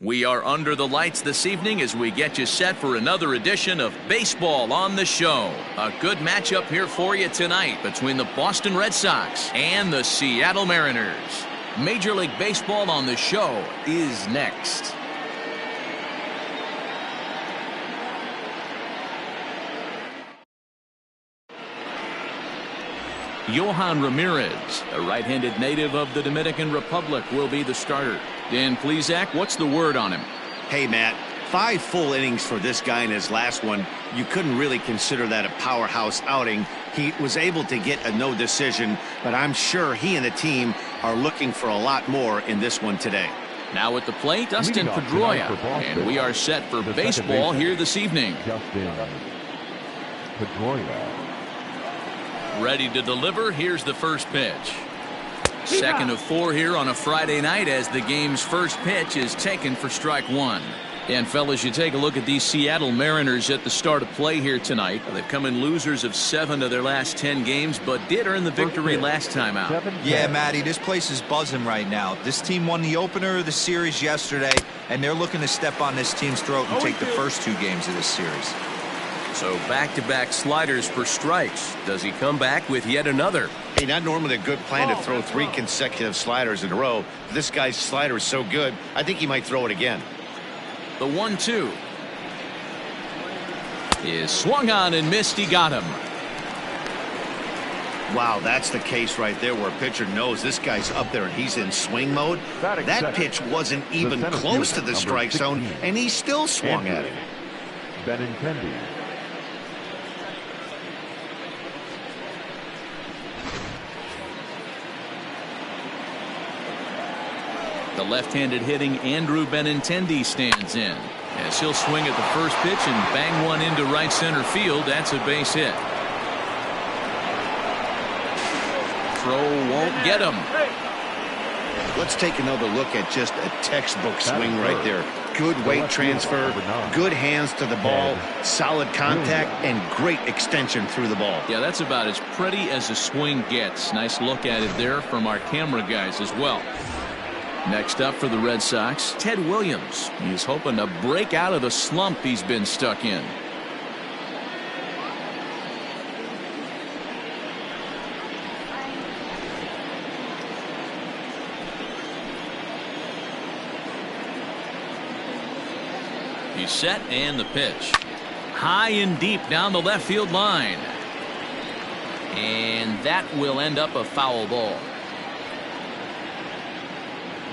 We are under the lights this evening as we get you set for another edition of Baseball on the Show. A good matchup here for you tonight between the Boston Red Sox and the Seattle Mariners. Major League Baseball on the Show is next. Yohan Ramirez, a right-handed native of the Dominican Republic, will be the starter. Dan Plesac, what's the word on him? Hey, Matt, 5 full innings for this guy in his last one. You couldn't really consider that a powerhouse outing. He was able to get a no decision, but I'm sure he and the team are looking for a lot more in this one today. Now at the plate, Dustin Pedroia, and we are set for baseball here this evening. Dustin Pedroia. Ready to deliver. Here's the first pitch. Second of 4 here on a Friday night as the game's first pitch is taken for strike one. And fellas, you take a look at these Seattle Mariners at the start of play here tonight. They've come in losers of 7 of their last 10 games, but did earn the victory last time out. Yeah, Matty, this place is buzzing right now. This team won the opener of the series yesterday, and they're looking to step on this team's throat and take the first 2 games of this series. So back-to-back sliders for strikes. Does he come back with yet another? Hey, not normally a good plan to throw 3 consecutive sliders in a row. This guy's slider is so good, I think he might throw it again. The 1-2 is swung on and missed. He got him. Wow, that's the case right there where a pitcher knows this guy's up there and he's in swing mode. That pitch wasn't even close to the strike zone, and he still swung at it. Benintendi. The left-handed hitting Andrew Benintendi stands in as he'll swing at the first pitch and bang one into right center field. That's a base hit. Throw won't get him. Let's take another look at just a textbook swing right there. Good weight transfer, good hands to the ball, solid contact, and great extension through the ball. Yeah, that's about as pretty as a swing gets. Nice look at it there from our camera guys as well. Next up for the Red Sox, Ted Williams. He's hoping to break out of the slump he's been stuck in. He's set and the pitch. High and deep down the left field line. And that will end up a foul ball.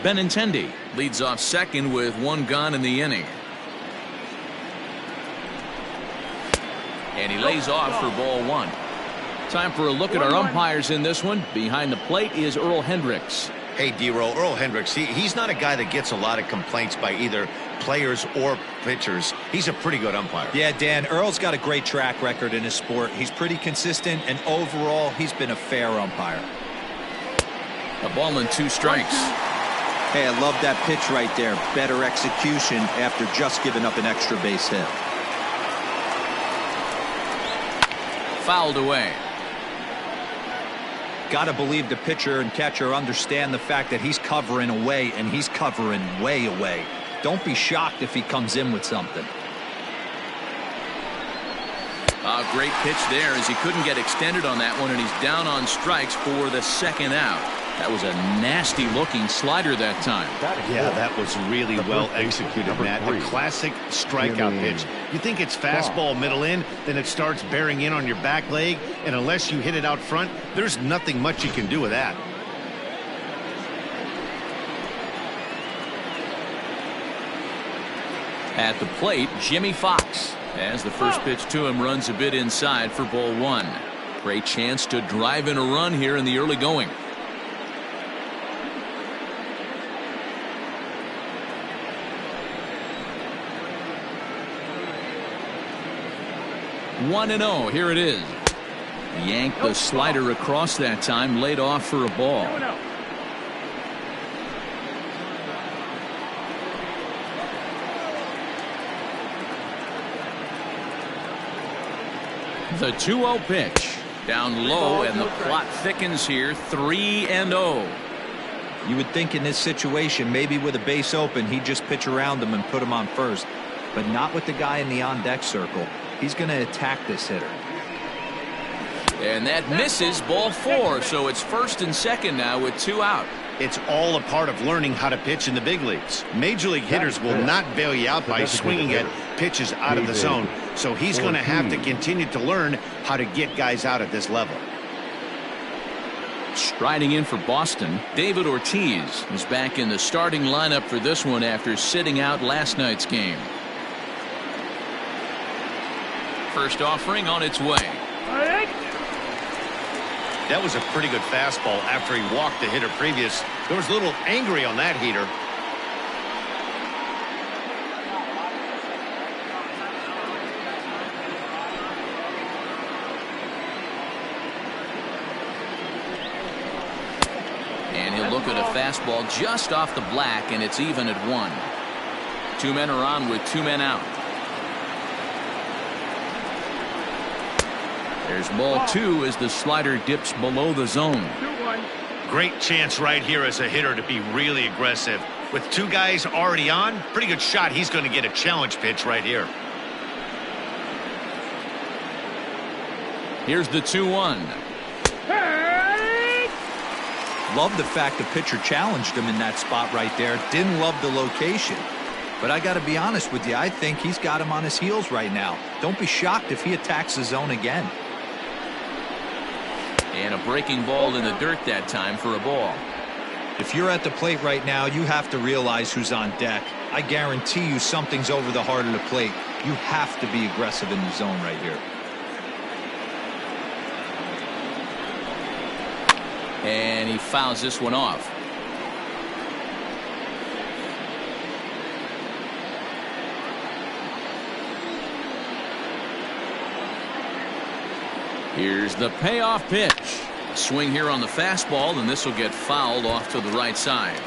Benintendi leads off second with 1 gone in the inning. And he lays off for ball 1. Time for a look at our umpires in this one. Behind the plate is Earl Hendricks. Hey, D-Roll, Earl Hendricks, he's not a guy that gets a lot of complaints by either players or pitchers. He's a pretty good umpire. Yeah, Dan, Earl's got a great track record in his sport. He's pretty consistent, and overall, he's been a fair umpire. A ball and 2 strikes. Hey, I love that pitch right there. Better execution after just giving up an extra base hit. Fouled away. Got to believe the pitcher and catcher understand the fact that he's covering away, and he's covering way away. Don't be shocked if he comes in with something. A great pitch there as he couldn't get extended on that one, and he's down on strikes for the second out. That was a nasty looking slider that time. Yeah, that was really well executed, Matt. A classic strikeout pitch. You think it's fastball middle in, then it starts bearing in on your back leg, and unless you hit it out front, there's nothing much you can do with that. At the plate, Jimmy Fox, as the first pitch to him runs a bit inside for ball 1. Great chance to drive in a run here in the early going. 1-0. Here it is. Yanked the slider across that time, laid off for a ball. The 2-0 pitch. Down low, and the plot thickens here. 3-0. You would think in this situation, maybe with a base open, he'd just pitch around him and put him on first. But not with the guy in the on-deck circle. He's going to attack this hitter. And that misses, ball 4. So it's first and second now with 2 out. It's all a part of learning how to pitch in the big leagues. Major league hitters will not bail you out by swinging at pitches out of the zone. So he's going to have to continue to learn how to get guys out at this level. Striding in for Boston, David Ortiz is back in the starting lineup for this one after sitting out last night's game. First offering on its way. That was a pretty good fastball after he walked the hitter previous. There was a little angry on that heater. And he'll look at a fastball just off the black, and it's even at 1. 2 men are on with 2 men out. There's ball 2 as the slider dips below the zone. Great chance right here as a hitter to be really aggressive. With 2 guys already on, pretty good shot. He's going to get a challenge pitch right here. Here's the 2-1. Love the fact the pitcher challenged him in that spot right there. Didn't love the location. But I got to be honest with you, I think he's got him on his heels right now. Don't be shocked if he attacks the zone again. And a breaking ball in the dirt that time for a ball. If you're at the plate right now, you have to realize who's on deck. I guarantee you something's over the heart of the plate. You have to be aggressive in the zone right here. And he fouls this one off. Here's the payoff pitch. Swing here on the fastball, and this will get fouled off to the right side.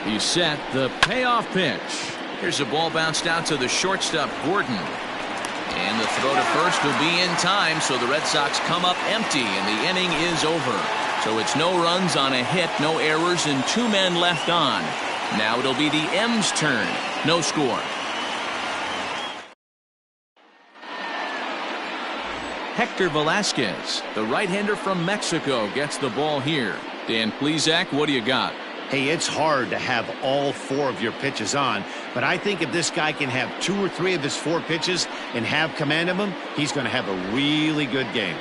He's set. The payoff pitch. Here's a ball bounced out to the shortstop, Gordon. And the throw to first will be in time, so the Red Sox come up empty, and the inning is over. So it's no runs on a hit, no errors, and 2 men left on. Now it'll be the M's turn. No score. Hector Velasquez, the right-hander from Mexico, gets the ball here. Dan Plesac, what do you got? Hey, it's hard to have all 4 of your pitches on, but I think if this guy can have 2 or 3 of his 4 pitches and have command of them, he's going to have a really good game.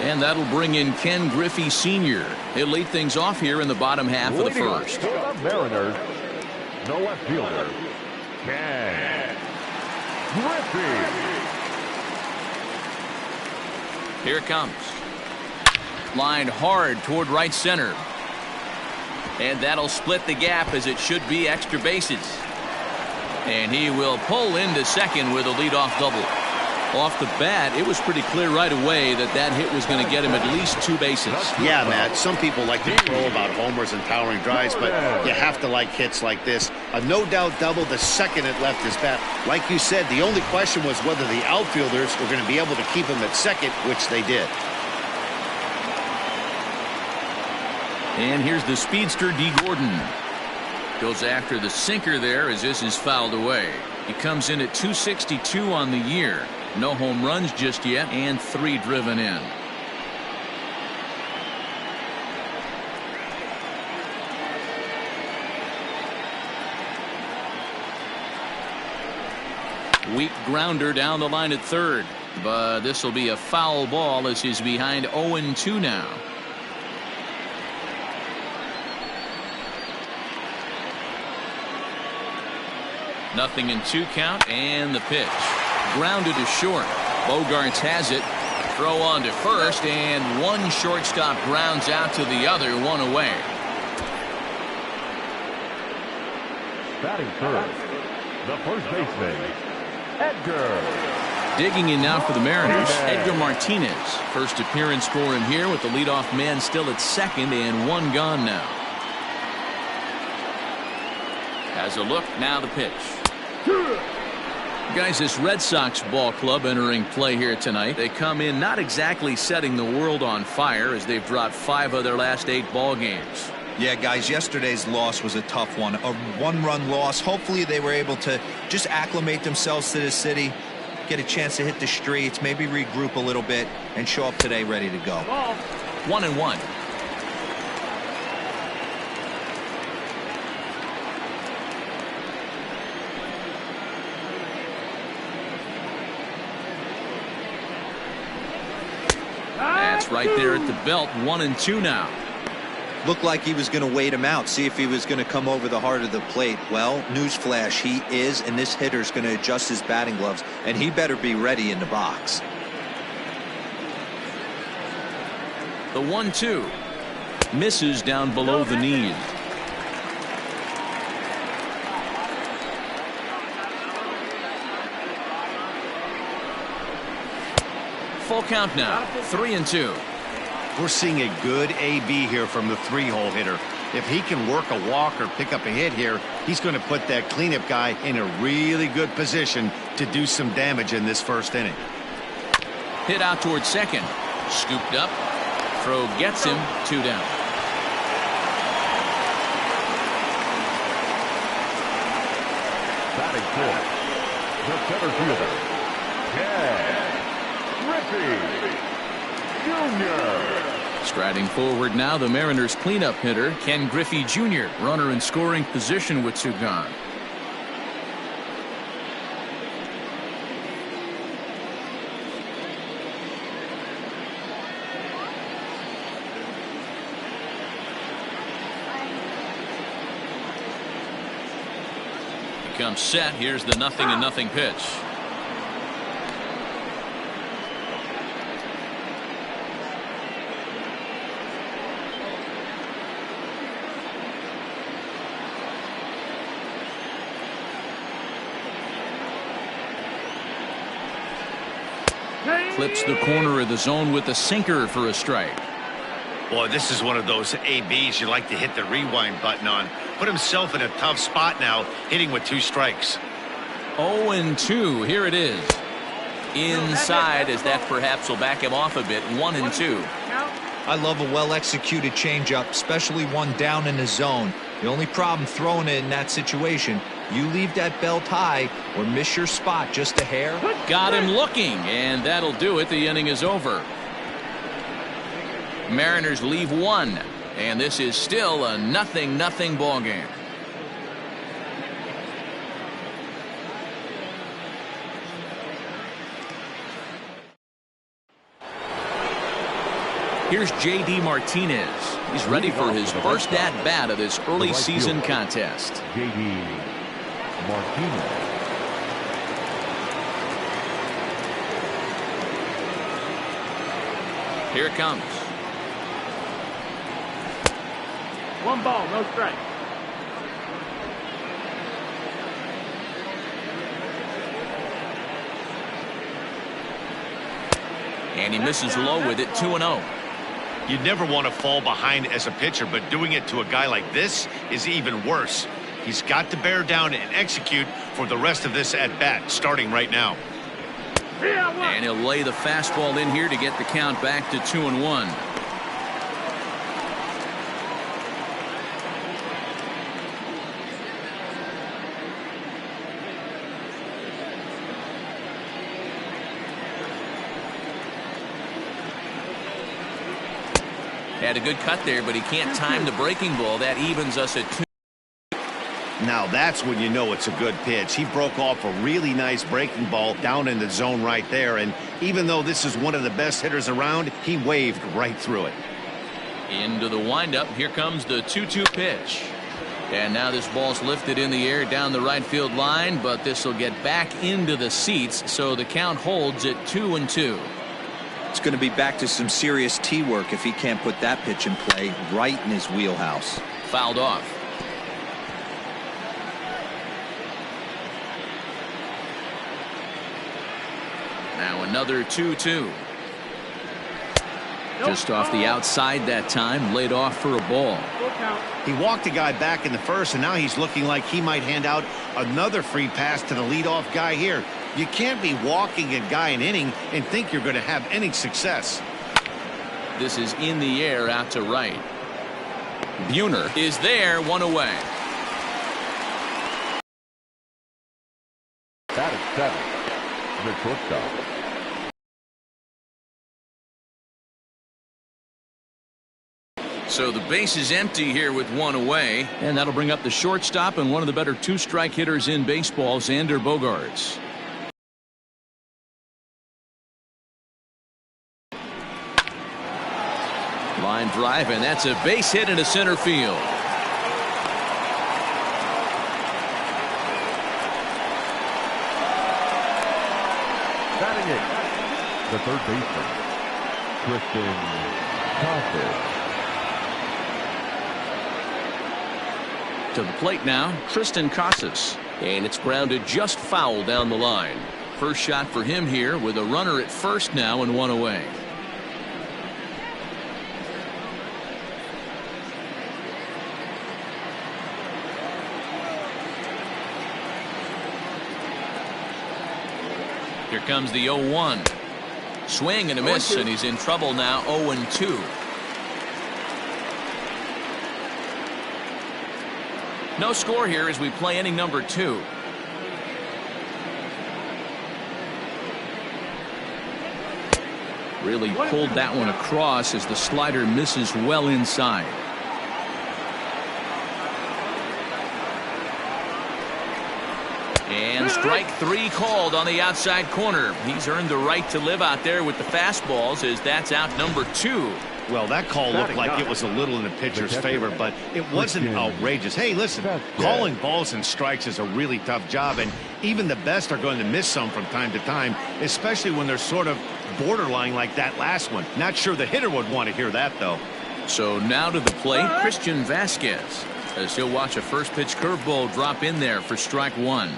And that'll bring in Ken Griffey Sr. He'll lead things off here in the bottom half of the first. For the Mariners, no left fielder, Ken Griffey. Here it comes. Lined hard toward right center. And that'll split the gap as it should be extra bases. And he will pull into second with a leadoff double. Off the bat, it was pretty clear right away that that hit was going to get him at least 2 bases. Yeah, Matt, some people like to crow about homers and towering drives, but you have to like hits like this. A no-doubt double the second it left his bat. Like you said, the only question was whether the outfielders were going to be able to keep him at second, which they did. And here's the speedster, D. Gordon. Goes after the sinker there as this is fouled away. He comes in at 262 on the year. No home runs just yet, and 3 driven in. Weak grounder down the line at third. But this will be a foul ball as he's behind 0-2 now. Nothing in 2 count, and the pitch. Grounded to short. Bogarts has it. Throw on to first, and one shortstop grounds out to the other, 1 away. Batting first, the first baseman, Edgar. Digging in now for the Mariners, Edgar Martinez. First appearance for him here with the leadoff man still at second and 1 gone now. Has a look, now the pitch. Guys, this Red Sox ball club entering play here tonight. They come in not exactly setting the world on fire as they've dropped 5 of their last 8 ball games. Yeah, guys, yesterday's loss was a tough one. A one-run loss. Hopefully they were able to just acclimate themselves to the city, get a chance to hit the streets, maybe regroup a little bit, and show up today ready to go. 1-1. That's right there at the belt. 1-2 now. Looked like he was going to wait him out, see if he was going to come over the heart of the plate. Well, newsflash, he is, and this hitter's going to adjust his batting gloves, and he better be ready in the box. The 1-2 misses down below the knees. Full count now. 3-2. We're seeing a good AB here from the 3-hole hitter. If he can work a walk or pick up a hit here, he's going to put that cleanup guy in a really good position to do some damage in this first inning. Hit out towards second. Scooped up. Throw gets him. 2 down. Batting fourth, the center fielder, Ken Griffey Jr. Striding forward now, the Mariners cleanup hitter, Ken Griffey Jr., runner in scoring position with 2 gone. He comes set. Here's the 0-0 pitch. Clips the corner of the zone with the sinker for a strike. Boy, this is one of those ABs you like to hit the rewind button on. Put himself in a tough spot now, hitting with 2 strikes. 0-2. Here it is. Inside, as that perhaps will back him off a bit. 1-2. I love a well-executed changeup, especially one down in the zone. The only problem throwing it in that situation, you leave that belt high or miss your spot just a hair. Got him looking, and that'll do it. The inning is over. Mariners leave 1, and this is still a 0-0 ball game. Here's J.D. Martinez. He's ready for his first at-bat of this early season contest. J.D. Martinez. Here it comes. 1 ball, no strike. And he misses low with it. 2-0. You'd never want to fall behind as a pitcher, but doing it to a guy like this is even worse. He's got to bear down and execute for the rest of this at-bat, starting right now. And he'll lay the fastball in here to get the count back to 2-1. Had a good cut there, but he can't time the breaking ball. That evens us at 2. Now that's when you know it's a good pitch. He broke off a really nice breaking ball down in the zone right there, and even though this is one of the best hitters around, he waved right through it. Into the windup. Here comes the 2-2 pitch. And now this ball's lifted in the air down the right field line, but this will get back into the seats, so the count holds at 2-2. It's going to be back to some serious tee work if he can't put that pitch in play right in his wheelhouse. Fouled off. Now another 2-2. Just off the outside that time, laid off for a ball. He walked a guy back in the first, and now he's looking like he might hand out another free pass to the leadoff guy here. You can't be walking a guy an inning and think you're going to have any success. This is in the air out to right. Buhner is there, one away. That is 7. The shortstop. So the base is empty here with one away, and that'll bring up the shortstop and one of the better two-strike hitters in baseball, Xander Bogaerts. Line drive, and that's a base hit into center field. Batting it, the third baseman, Tristan Casas. To the plate now, Tristan Casas, and it's grounded just foul down the line. First shot for him here with a runner at first now and one away. Here comes the 0-1. Swing and a miss, and he's in trouble now. 0-2. No score here as we play inning number 2. Really pulled that one across as the slider misses well inside. And strike 3 called on the outside corner. He's earned the right to live out there with the fastballs as that's out number 2. Well, that call looked like it was a little in the pitcher's favor, but it wasn't outrageous. Hey, listen, calling balls and strikes is a really tough job, and even the best are going to miss some from time to time, especially when they're sort of borderline like that last one. Not sure the hitter would want to hear that, though. So now to the plate, Christian Vasquez, as he'll watch a first pitch curveball drop in there for strike 1.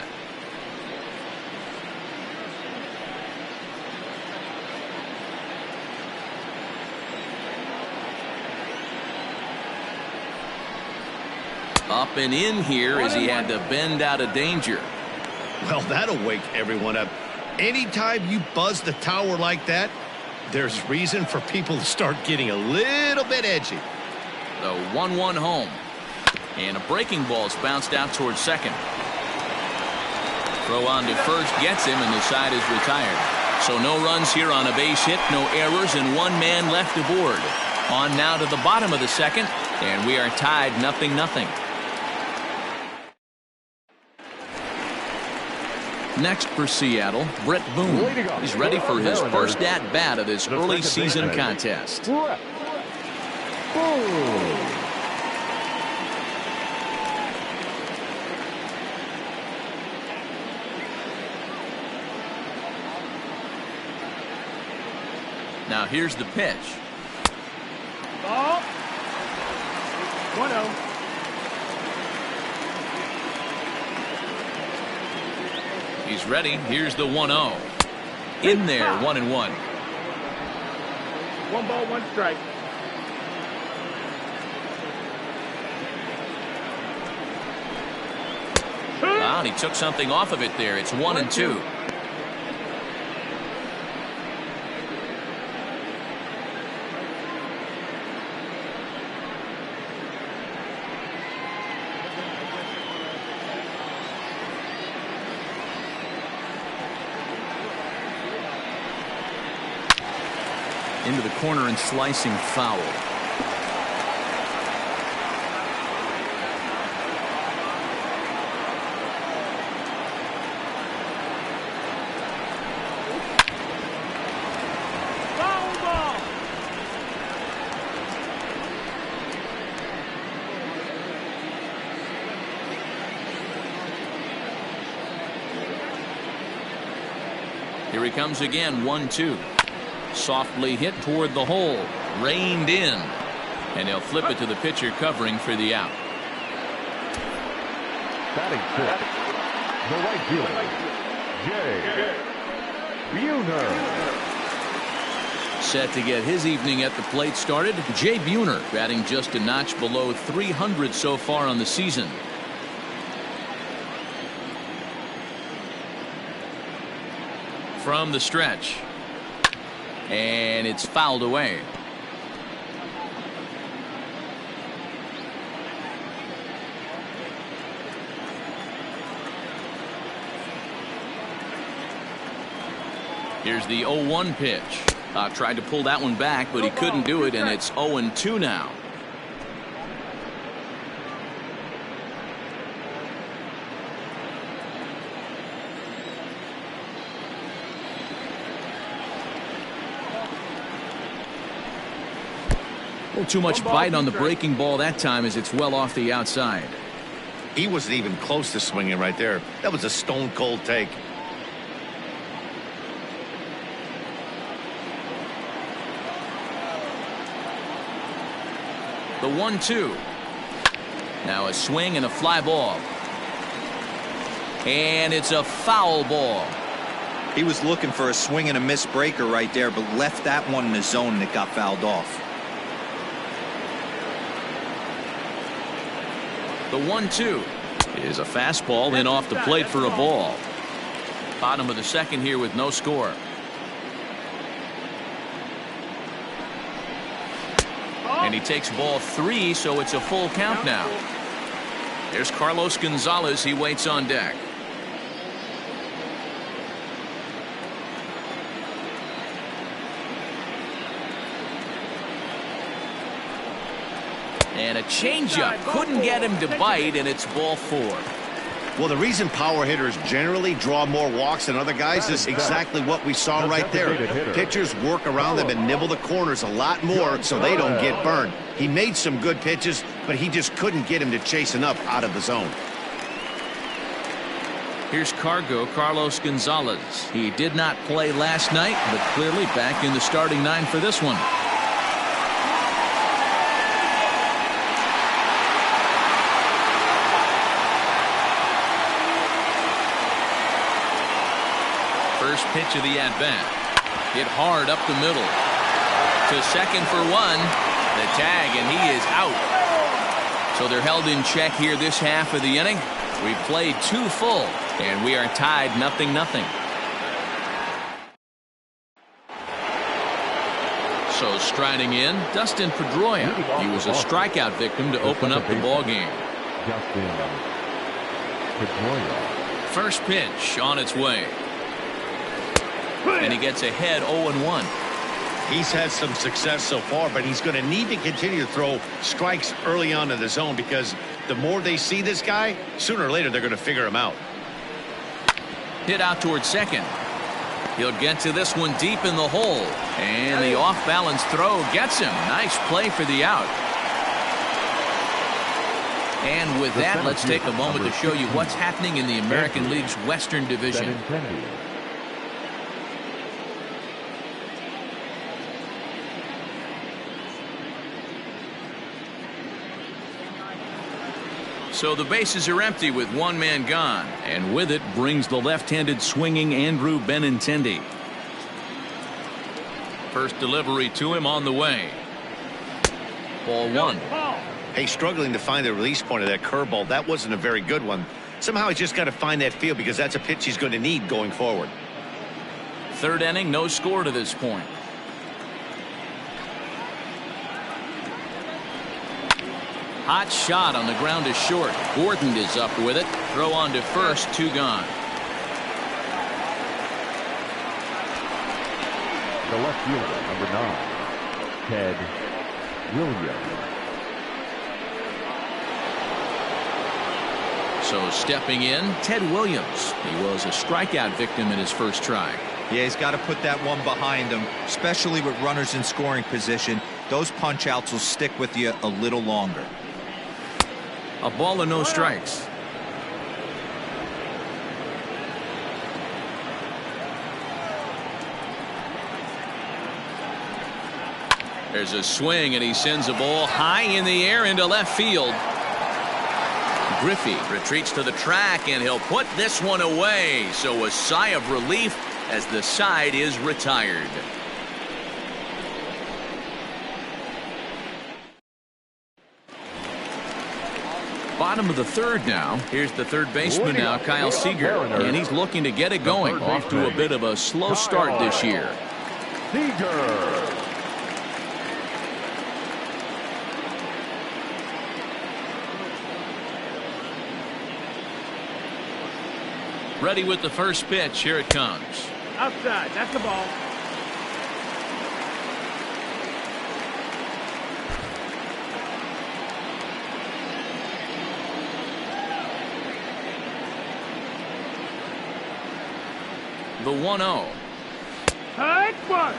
Up and in here as he had to bend out of danger. Well, that'll wake everyone up. Anytime you buzz the tower like that, there's reason for people to start getting a little bit edgy. The 1-1 home. And a breaking ball's bounced out towards second. Throw on to first gets him, and the side is retired. So no runs here on a base hit, no errors, and one man left aboard. On now to the bottom of the second, and we are tied 0-0. Next for Seattle, Brett Boone. He's ready for his first at-bat of this early season contest. Now here's the pitch. Ball. 1-0. He's ready. Here's the 1-0. In there, 1-1. 1 ball, 1 strike. Wow, and he took something off of it there. It's 1-2. Into the corner and slicing foul. Foul ball. Here he comes again, 1-2. Softly hit toward the hole, reined in, and he'll flip it to the pitcher covering for the out. Batting fifth, the right fielder, Jay Buhner. Set to get his evening at the plate started, Jay Buhner, batting just a notch below 300 so far on the season. from the stretch. And it's fouled away. Here's the 0-1 pitch. Tried to pull that one back, but he couldn't do it, and it's 0-2 now. A little too much bite on the breaking ball that time as it's well off the outside. He wasn't even close to swinging right there. That was a stone cold take. The 1-2. Now a swing and a fly ball. And it's a foul ball. He was looking for a swing and a miss breaker right there, but left that one in the zone and it got fouled off. The 1-2 is a fastball in off the plate for a ball. Bottom of the second here with no score. And he takes ball 3, so it's a full count now. There's Carlos Gonzalez. He waits on deck. And a changeup. Couldn't get him to bite, and it's ball 4. Well, the reason power hitters generally draw more walks than other guys is exactly what we saw right there. Pitchers work around them and nibble the corners a lot more so they don't get burned. He made some good pitches, but he just couldn't get him to chase enough out of the zone. Here's Carlos Gonzalez. He did not play last night, but clearly back in the starting 9 for this one. First pitch of the at-bat. Hit hard up the middle. To second for 1. The tag, and he is out. So they're held in check here this half of the inning. We played 2 full, and we are tied 0-0. So striding in, Dustin Pedroia. He was a strikeout victim to open up the ball game. First pitch on its way. And he gets ahead 0-1. He's had some success so far, but he's going to need to continue to throw strikes early on in the zone because the more they see this guy, sooner or later they're going to figure him out. Hit out towards second. He'll get to this one deep in the hole. And the off-balance throw gets him. Nice play for the out. And with that, let's take a moment to show you what's happening in the American League's Western Division. So the bases are empty with 1 man gone, and with it brings the left-handed swinging Andrew Benintendi. First delivery to him on the way. Ball 1. Hey, struggling to find the release point of that curveball. That wasn't a very good one. Somehow he's just got to find that feel because that's a pitch he's going to need going forward. Third inning, no score to this point. Hot shot on the ground is short. Gordon is up with it. Throw on to first, 2 gone. The left fielder, number 9, Ted Williams. So stepping in, Ted Williams. He was a strikeout victim in his first try. Yeah, he's got to put that one behind him, especially with runners in scoring position. Those punch outs will stick with you a little longer. A ball and no strikes. There's a swing, and he sends a ball high in the air into left field. Griffey retreats to the track, and he'll put this one away. So a sigh of relief as the side is retired. Bottom of the third now. Here's the third baseman now, Kyle Seager. And he's looking to get it going. Off to a bit of a slow start this year. Seager. Ready with the first pitch. Here it comes. Outside. That's the ball. The 1-0. High one.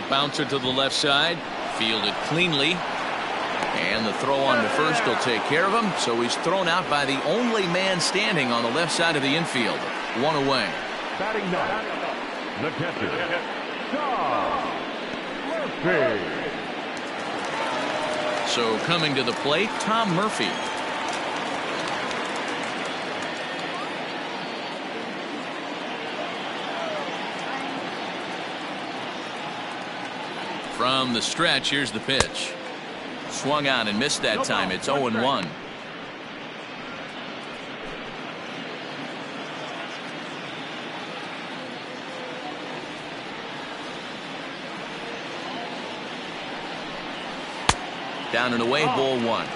Bouncer to the left side, fielded cleanly, and the throw on to first will take care of him. So he's thrown out by the only man standing on the left side of the infield. One away. Batting ninth, the catcher, Tom Murphy. So coming to the plate, Tom Murphy. From the stretch, here's the pitch. Swung on and missed that time. It's 0-1. Down and away, ball one.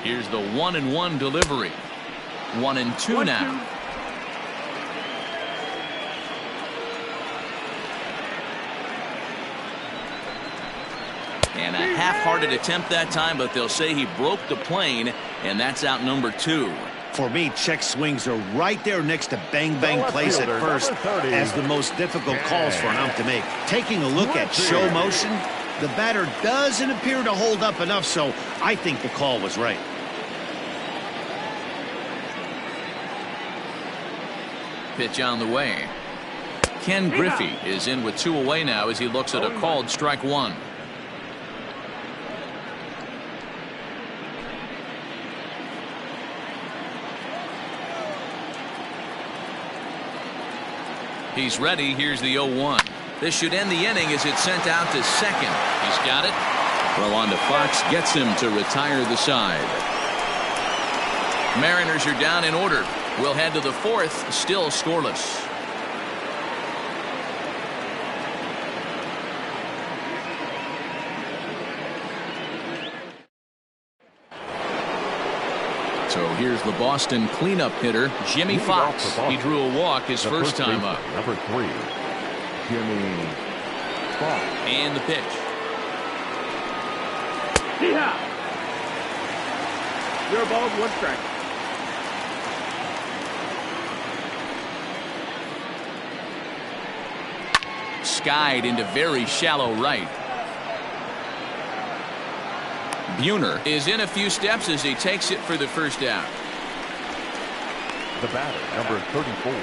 Here's the 1-1 delivery. 1-2 now. And a half-hearted attempt that time, but they'll say he broke the plane, and that's out number 2. For me, check swings are right there next to bang-bang place at first as the most difficult calls for an ump to make. Taking a look at show motion, the batter doesn't appear to hold up enough, so I think the call was right. Pitch on the way. Ken Griffey is in with 2 away now as he looks at a called strike 1. He's ready. Here's the 0-1. This should end the inning as it's sent out to second. He's got it. Well, on to Fox, gets him to retire the side. Mariners are down in order. We'll head to the 4th, still scoreless. So here's the Boston cleanup hitter, Jimmy Fox. He drew a walk his first time up. Number 3, Jimmy Fox. And the pitch. Yeehaw! Your ball, 1 strike. Skied into very shallow right. Buhner is in a few steps as he takes it for the first out. The batter, number 34,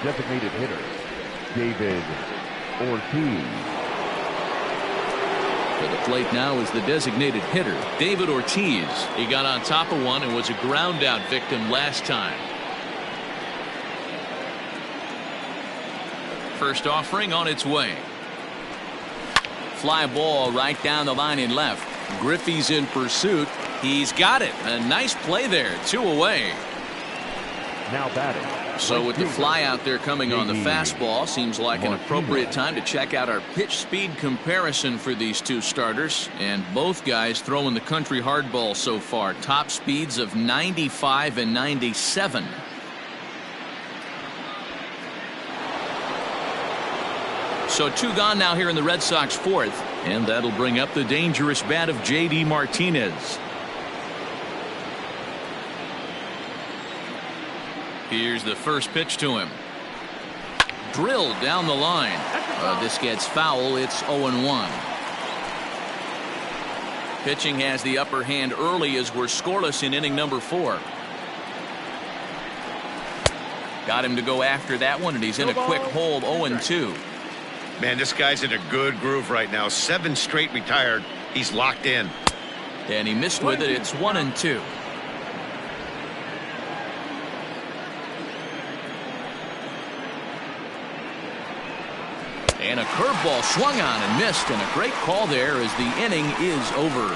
designated hitter, David Ortiz. To the plate now is the designated hitter, David Ortiz. He got on top of one and was a ground out victim last time. First offering on its way. Fly ball right down the line in left. Griffey's in pursuit. He's got it. A nice play there. 2 away. Now batting. So with the fly out there coming on the fastball, seems like an appropriate time to check out our pitch speed comparison for these 2 starters. And both guys throwing the country hardball so far. Top speeds of 95 and 97. So 2 gone now here in the Red Sox 4th, and that'll bring up the dangerous bat of J.D. Martinez. Here's the first pitch to him. drilled down the line. This gets foul. It's 0-1. Pitching has the upper hand early as we're scoreless in inning number 4. Got him to go after that one, and he's in a quick hole, 0-2. Man, this guy's in a good groove right now. 7 straight retired. He's locked in. And he missed with it. It's 1-2. And a curveball swung on and missed, and a great call there as the inning is over.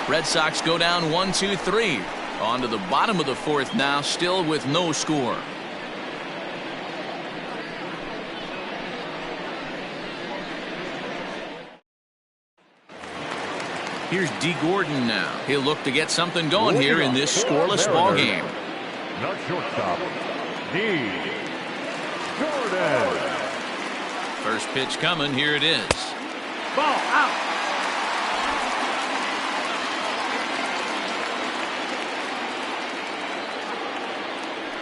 Red Sox go down 1-2-3. On to the bottom of the 4th now, still with no score. Here's D. Gordon now. He'll look to get something going here in this scoreless ball game. Not shortstop, D. Gordon. First pitch coming. Here it is. Ball out.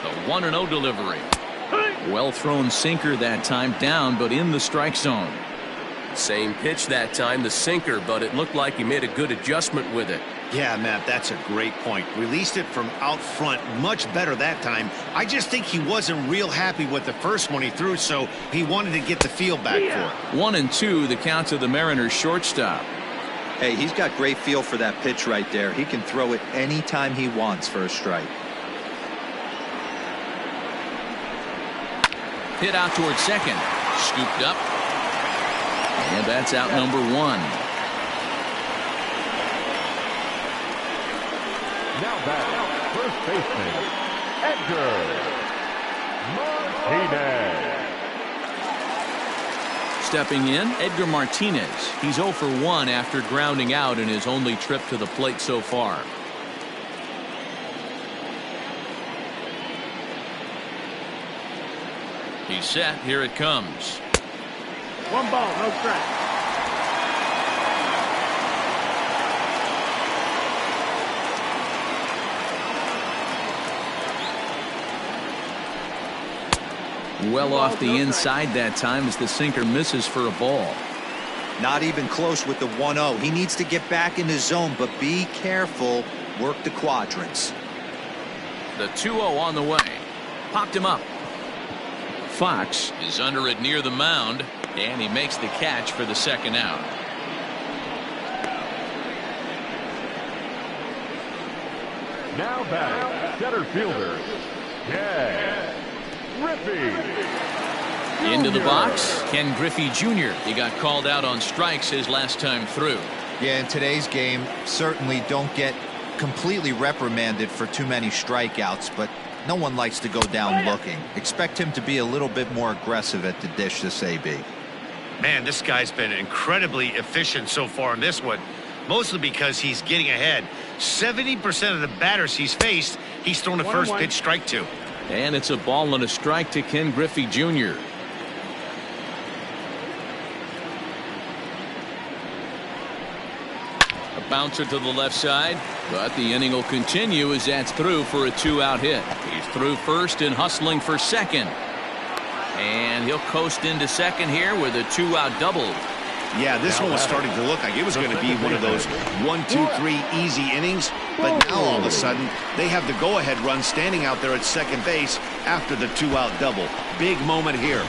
The 1-0 delivery. Well thrown sinker that time, down but in the strike zone. Same pitch that time, the sinker, but it looked like he made a good adjustment with it. Yeah, Matt, that's a great point. Released it from out front much better that time. I just think he wasn't real happy with the first one he threw, so he wanted to get the feel back for it. 1-2, the count to the Mariners shortstop. Hey, he's got great feel for that pitch right there. He can throw it anytime he wants for a strike. Hit out towards second. Scooped up. And that's out number 1. Now back, first baseman, Edgar Martinez. Stepping in, Edgar Martinez. He's 0 for 1 after grounding out in his only trip to the plate so far. He's set. Here it comes. 1 ball, no strike. Well off the inside that time as the sinker misses for a ball. Not even close with the 1-0. He needs to get back in his zone, but be careful. Work the quadrants. The 2-0 on the way. Popped him up. Fox is under it near the mound, and he makes the catch for the second out. Now back, center fielder, Ken Griffey. Into the box, Ken Griffey Jr. He got called out on strikes his last time through. Yeah, in today's game, certainly don't get completely reprimanded for too many strikeouts, but no one likes to go down looking. Expect him to be a little bit more aggressive at the dish this AB. Man, this guy's been incredibly efficient so far in this one, mostly because he's getting ahead. 70% of the batters he's faced, he's thrown a first pitch strike to. And it's a ball and a strike to Ken Griffey Jr. A bouncer to the left side, but the inning will continue as that's through for a 2-out hit. He's through first and hustling for second. And he'll coast into second here with a 2-out double. Yeah, this one was starting to look like it was going to be one of those 1, 2, 3 easy innings. But now all of a sudden, they have the go-ahead run standing out there at second base after the 2-out double. Big moment here.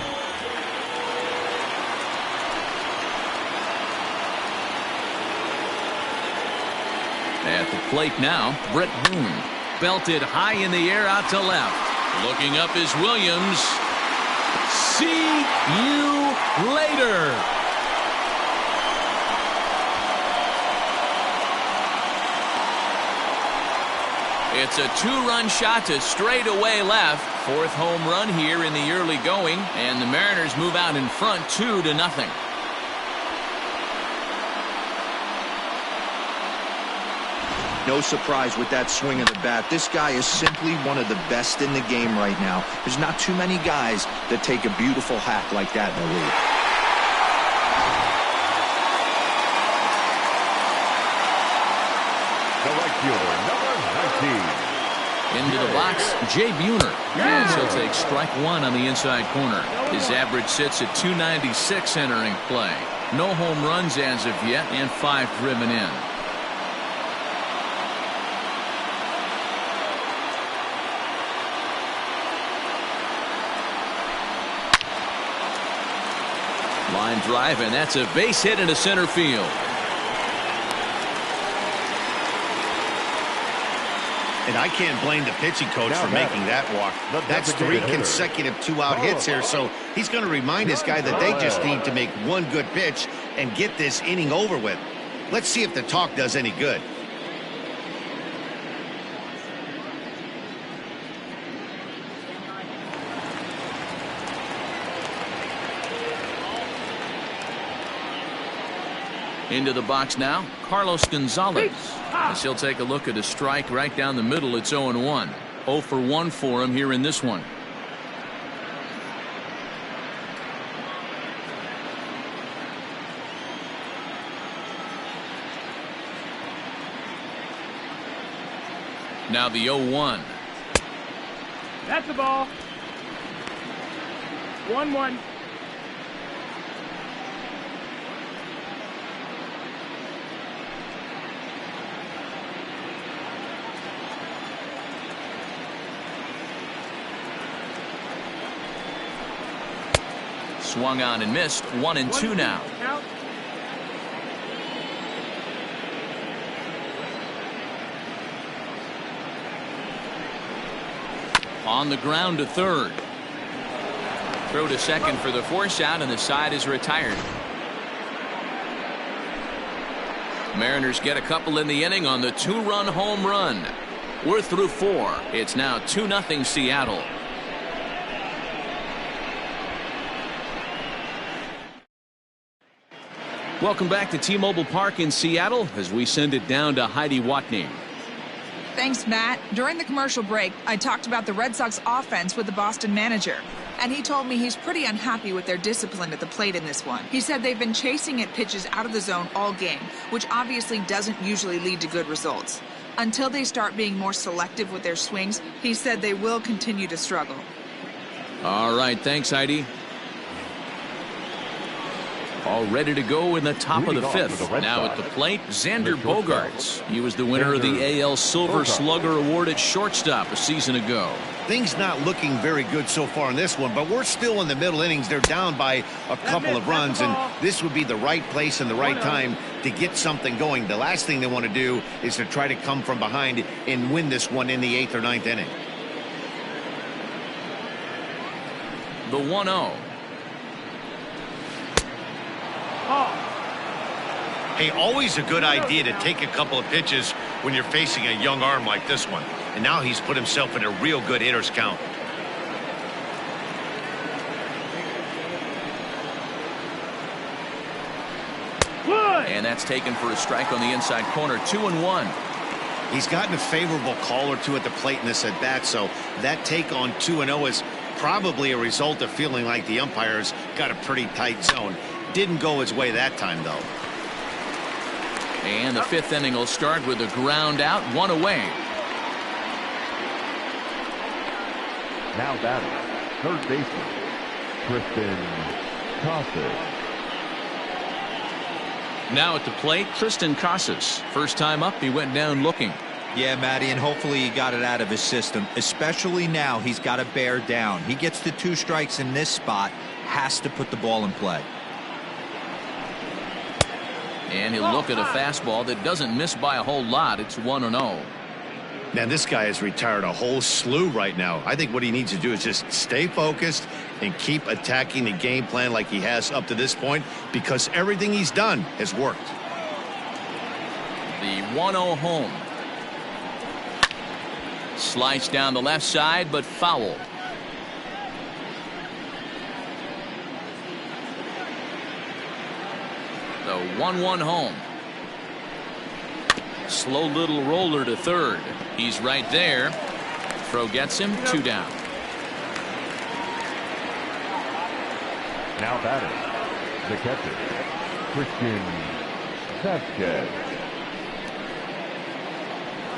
At the plate now, Brett Boone. Belted high in the air out to left. Looking up is Williams. See you later. It's a 2-run shot to straightaway left. 4th home run here in the early going, and the Mariners move out in front 2-0. No surprise with that swing of the bat. This guy is simply one of the best in the game right now. There's not too many guys that take a beautiful hack like that in the league. The right fielder, number 19. Into the box, Jay Buhner. He'll take strike one on the inside corner. His average sits at 296 entering play. No home runs as of yet, and 5 driven in. Line drive, and that's a base hit into center field. And I can't blame the pitching coach for making that walk. That's 3 consecutive 2-out hits here, so he's going to remind this guy that they just need to make one good pitch and get this inning over with. Let's see if the talk does any good. Into the box now, Carlos Gonzalez. As he'll take a look at a strike right down the middle. It's 0-1. 0 for 1 for him here in this one. Now the 0-1. That's the ball. 1-1. Swung on and missed. 1-2 now. On the ground to third. Throw to second for the force out, and the side is retired. Mariners get a couple in the inning on the 2-run home run. We're through 4. It's now 2-0 Seattle. Welcome back to T-Mobile Park in Seattle as we send it down to Heidi Watney. Thanks, Matt. During the commercial break, I talked about the Red Sox offense with the Boston manager, and he told me he's pretty unhappy with their discipline at the plate in this one. He said they've been chasing at pitches out of the zone all game, which obviously doesn't usually lead to good results. Until they start being more selective with their swings, he said they will continue to struggle. All right, thanks, Heidi. All ready to go in the top of the 5th. Now at the plate, Xander Bogaerts. He was the winner of the AL Silver Slugger Award at shortstop a season ago. Things not looking very good so far in this one, but we're still in the middle innings. They're down by a couple of runs, and this would be the right place and the right time to get something going. The last thing they want to do is to try to come from behind and win this one in the 8th or 9th inning. The 1-0. Hey, always a good idea to take a couple of pitches when you're facing a young arm like this one. And now he's put himself in a real good hitter's count. And that's taken for a strike on the inside corner. 2-1. He's gotten a favorable call or two at the plate in this at bat, so that take on 2-0 is probably a result of feeling like the umpires got a pretty tight zone. Didn't go his way that time, though. And the 5th inning will start with a ground out, 1 away. Now batting, third baseman, Tristan Casas. Now at the plate, Tristan Casas. First time up, he went down looking. Yeah, Matty, and hopefully he got it out of his system. Especially now, he's got to bear down. He gets the 2 strikes in this spot, has to put the ball in play. And he'll look at a fastball that doesn't miss by a whole lot. It's 1-0. Man, this guy has retired a whole slew right now. I think what he needs to do is just stay focused and keep attacking the game plan like he has up to this point, because everything he's done has worked. The 1-0 home. Sliced down the left side, but foul. The 1-1 home. Slow little roller to third. He's right there. Throw gets him. 2 down. Now batting, the catcher, Christian Sanchez.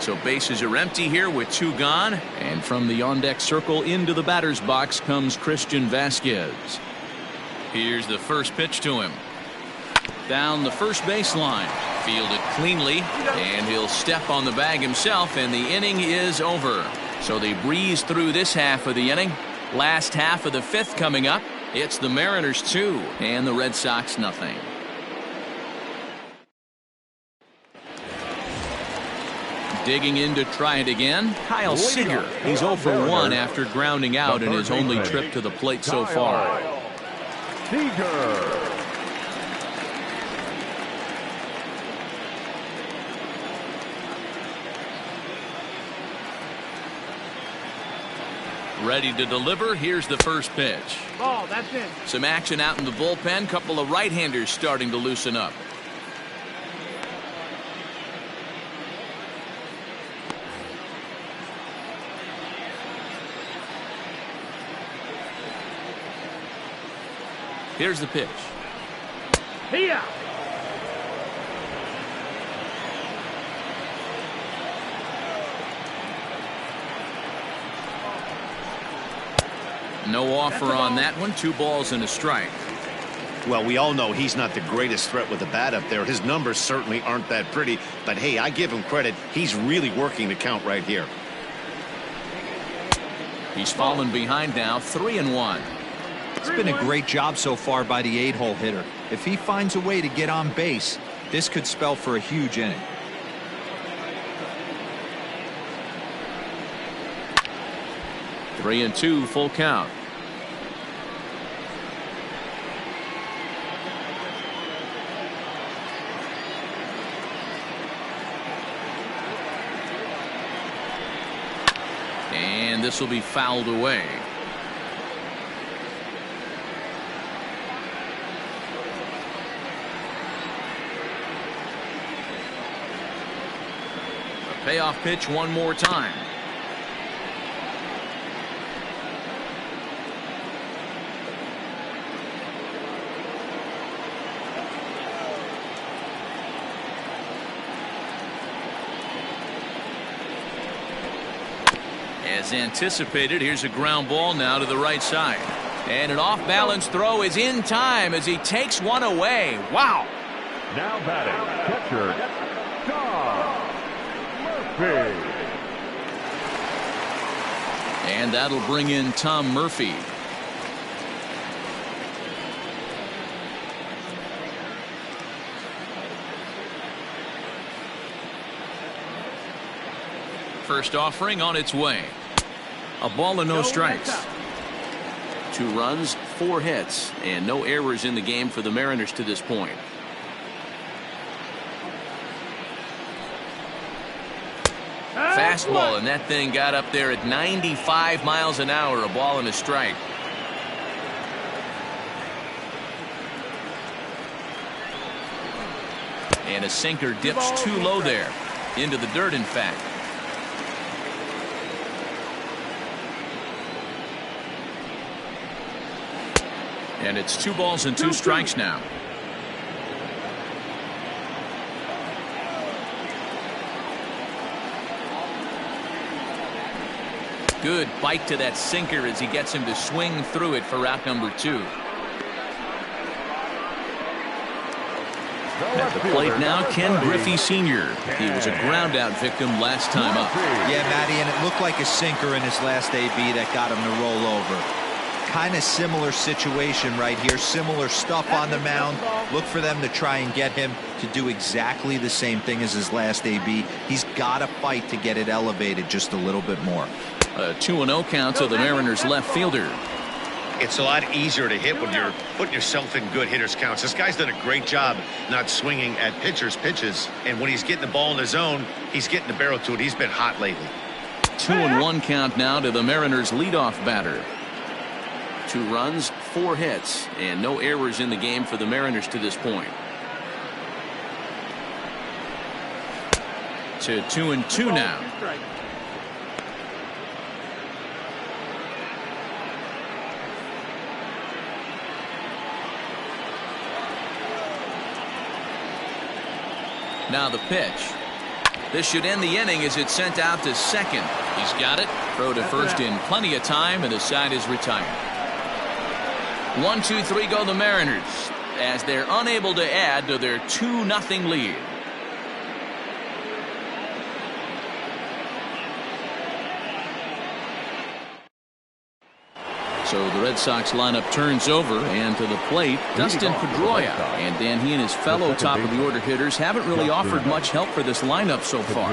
So bases are empty here with 2 gone. And from the on-deck circle into the batter's box comes Christian Vasquez. Here's the first pitch to him. Down the first baseline. Fielded cleanly. And he'll step on the bag himself, and the inning is over. So they breeze through this half of the inning. Last half of the 5th coming up. It's the Mariners 2 and the Red Sox nothing. Digging in to try it again, Kyle Seager. He's 0 for 1 after grounding out in his only trip to the plate so far. Seager. Ready to deliver. Here's the first pitch. Ball, that's it. Some action out in the bullpen. Couple of right-handers starting to loosen up. Here's the pitch. Here. No offer on that one. 2 balls and a strike. Well, we all know he's not the greatest threat with the bat up there. His numbers certainly aren't that pretty. But, hey, I give him credit. He's really working the count right here. He's fallen behind now, 3-1. It's been a great job so far by the 8-hole hitter. If he finds a way to get on base, this could spell for a huge inning. Three and 2, full count. And this will be fouled away. A payoff pitch one more time. As anticipated, here's a ground ball now to the right side. And an off-balance throw is in time as he takes one away. Wow. Now batting, catcher, Tom Murphy. And that'll bring in Tom Murphy. First offering on its way. A ball and no strikes. 2 runs, 4 hits, and no errors in the game for the Mariners to this point. Fastball, and that thing got up there at 95 miles an hour. A ball and a strike. And a sinker dips too low there. Into the dirt, in fact. And it's 2 balls and 2 strikes now. Good bite to that sinker as he gets him to swing through it for out number 2. At the plate now, Ken Griffey Sr. He was a ground out victim last time up. Yeah, Matty, and it looked like a sinker in his last AB that got him to roll over. Kind of similar situation right here. Similar stuff on the mound. Look for them to try and get him to do exactly the same thing as his last AB. He's got to fight to get it elevated just a little bit more. A 2-0 count to the Mariners left fielder. It's a lot easier to hit when you're putting yourself in good hitters counts. This guy's done a great job not swinging at pitchers' pitches. And when he's getting the ball in the zone, he's getting the barrel to it. He's been hot lately. 2-1 count now to the Mariners leadoff batter. 2 runs, 4 hits, and no errors in the game for the Mariners to this point. To 2-2 now. Now the pitch. This should end the inning as it's sent out to second. He's got it. Throw to first in plenty of time, and the side is retired. 1-2-3 go the Mariners as they're unable to add to their 2-0 lead. So the Red Sox lineup turns over, and to the plate, Dustin Pedroia. And Dan, he and his fellow top-of-the-order hitters haven't really offered much help for this lineup so far.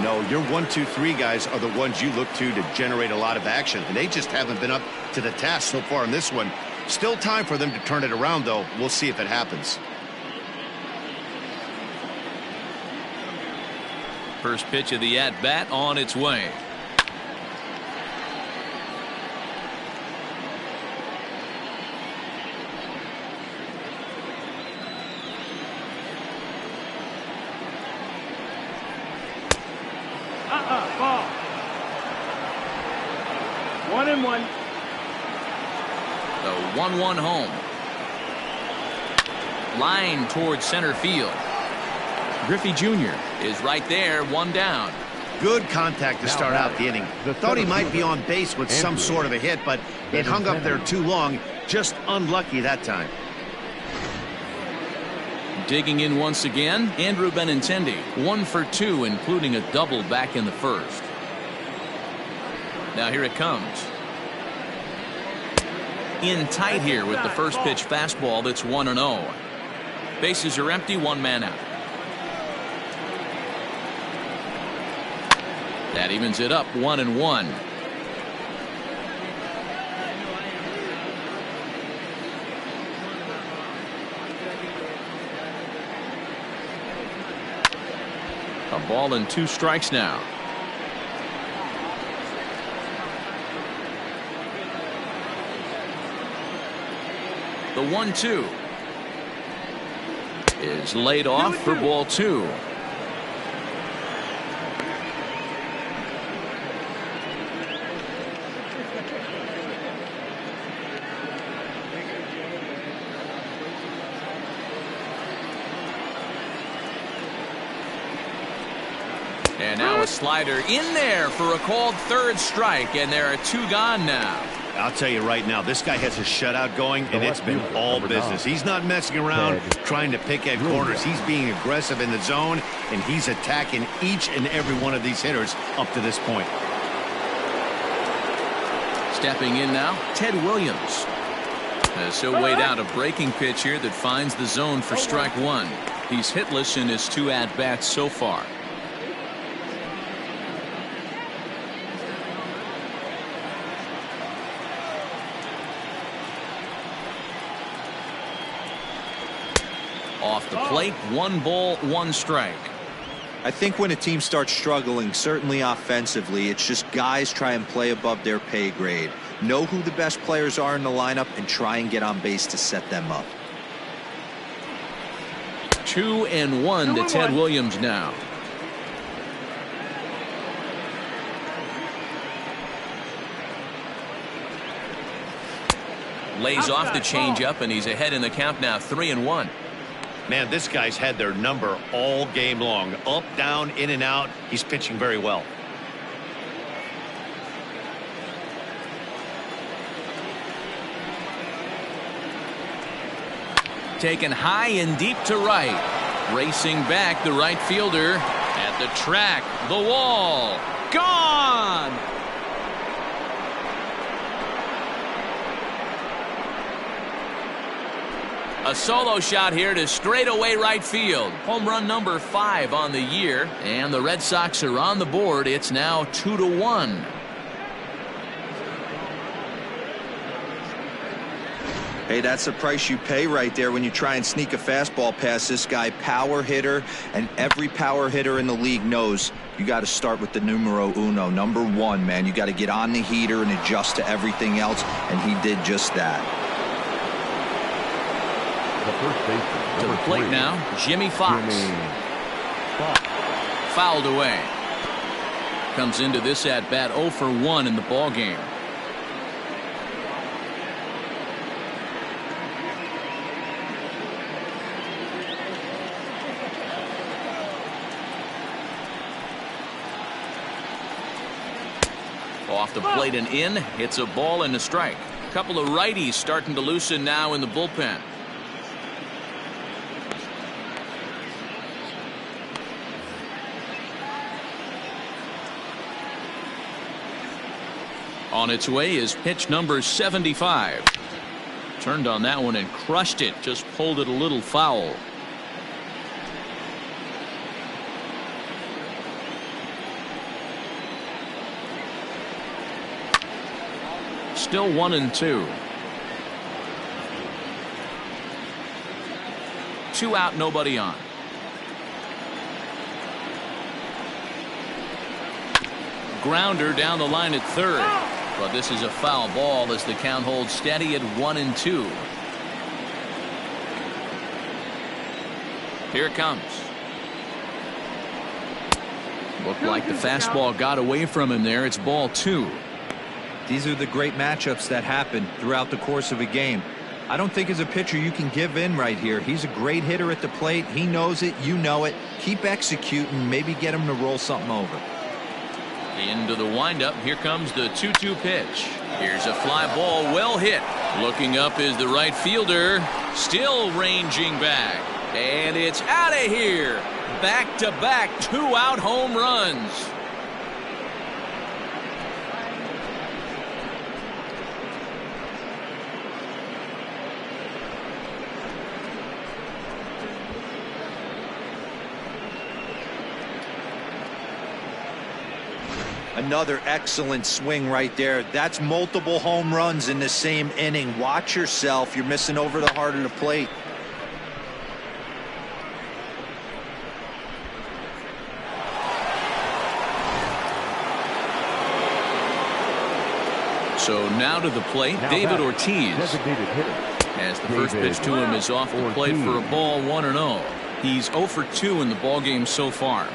No, your 1-2-3 guys are the ones you look to generate a lot of action, and they just haven't been up to the task so far in this one. Still time for them to turn it around, though. We'll see if it happens. First pitch of the at-bat on its way. Ball. 1-1. The 1-1 home. Line towards center field. Griffey Jr. is right there, one down. Good contact to start out the inning. Thought he might be on base with some sort of a hit, but it hung up there too long. Just unlucky that time. Digging in once again, Andrew Benintendi, 1 for 2, including a double back in the first. Now here it comes. In tight here with the first pitch fastball that's 1-0. Bases are empty, one man out. That evens it up, 1-1. A ball and 2 strikes now. The 1-2 is laid off for ball 2. And now a slider in there for a called third strike, and there are 2 gone now. I'll tell you right now, this guy has a shutout going, and it's been all business. He's not messing around trying to pick at corners. He's being aggressive in the zone, and he's attacking each and every one of these hitters up to this point. Stepping in now, Ted Williams. As he'll wait out a breaking pitch here that finds the zone for strike 1. He's hitless in his 2 at-bats so far. Off the plate, 1 ball, 1 strike. I think when a team starts struggling, certainly offensively, it's just guys try and play above their pay grade. Know who the best players are in the lineup and try and get on base to set them up. 2-1 to Ted Williams now. Lays off the changeup, and he's ahead in the count now, 3-1. Man, this guy's had their number all game long. Up, down, in and out. He's pitching very well. Taken high and deep to right. Racing back, the right fielder at the track. The wall. Gone! A solo shot here to straightaway right field. Home run number 5 on the year. And the Red Sox are on the board. It's now 2-1. Hey, that's the price you pay right there when you try and sneak a fastball past this guy. Power hitter, and every power hitter in the league knows you got to start with the numero uno, number 1, man. You got to get on the heater and adjust to everything else, and he did just that. To the plate now, Jimmy Fox. Fouled away. Comes into this at bat 0 for 1 in the ball game. Off the plate and in. Hits a ball and a strike. A couple of righties starting to loosen now in the bullpen. On its way is pitch number 75. Turned on that one and crushed it. Just pulled it a little foul. Still 1-2. 2 out, nobody on. Grounder down the line at third. But this is a foul ball as the count holds steady at 1-2. Here it comes. Looked like the fastball got away from him there. It's ball 2. These are the great matchups that happen throughout the course of a game. I don't think as a pitcher you can give in right here. He's a great hitter at the plate. He knows it. You know it. Keep executing. Maybe get him to roll something over. Into the windup. Here comes the 2-2 pitch. Here's a fly ball, well hit. Looking up is the right fielder. Still ranging back. And it's out of here. Back-to-back 2-out home runs. Another excellent swing right there. That's multiple home runs in the same inning. Watch yourself. You're missing over the heart of the plate. So now to the plate, Now David back, Ortiz. designated hitter. As the first pitch to him is off the plate for a ball, 1-0. He's 0 for 2 in the ballgame so far.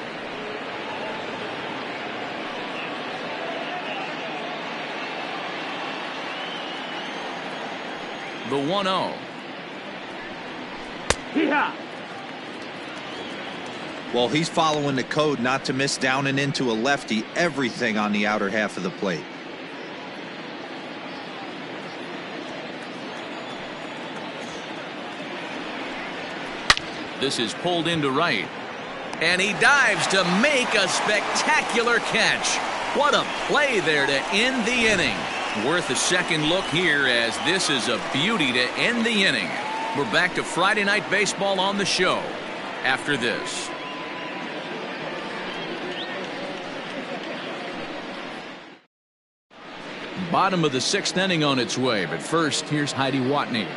The 1-0. Yeah. Well, he's following the code not to miss down and into a lefty. Everything on the outer half of the plate. This is pulled into right. And he dives to make a spectacular catch. What a play there to end the inning. Worth a second look here, as this is a beauty to end the inning. We're back to Friday Night Baseball on the show after this. Bottom of the 6th inning on its way, but first, here's Heidi Watney.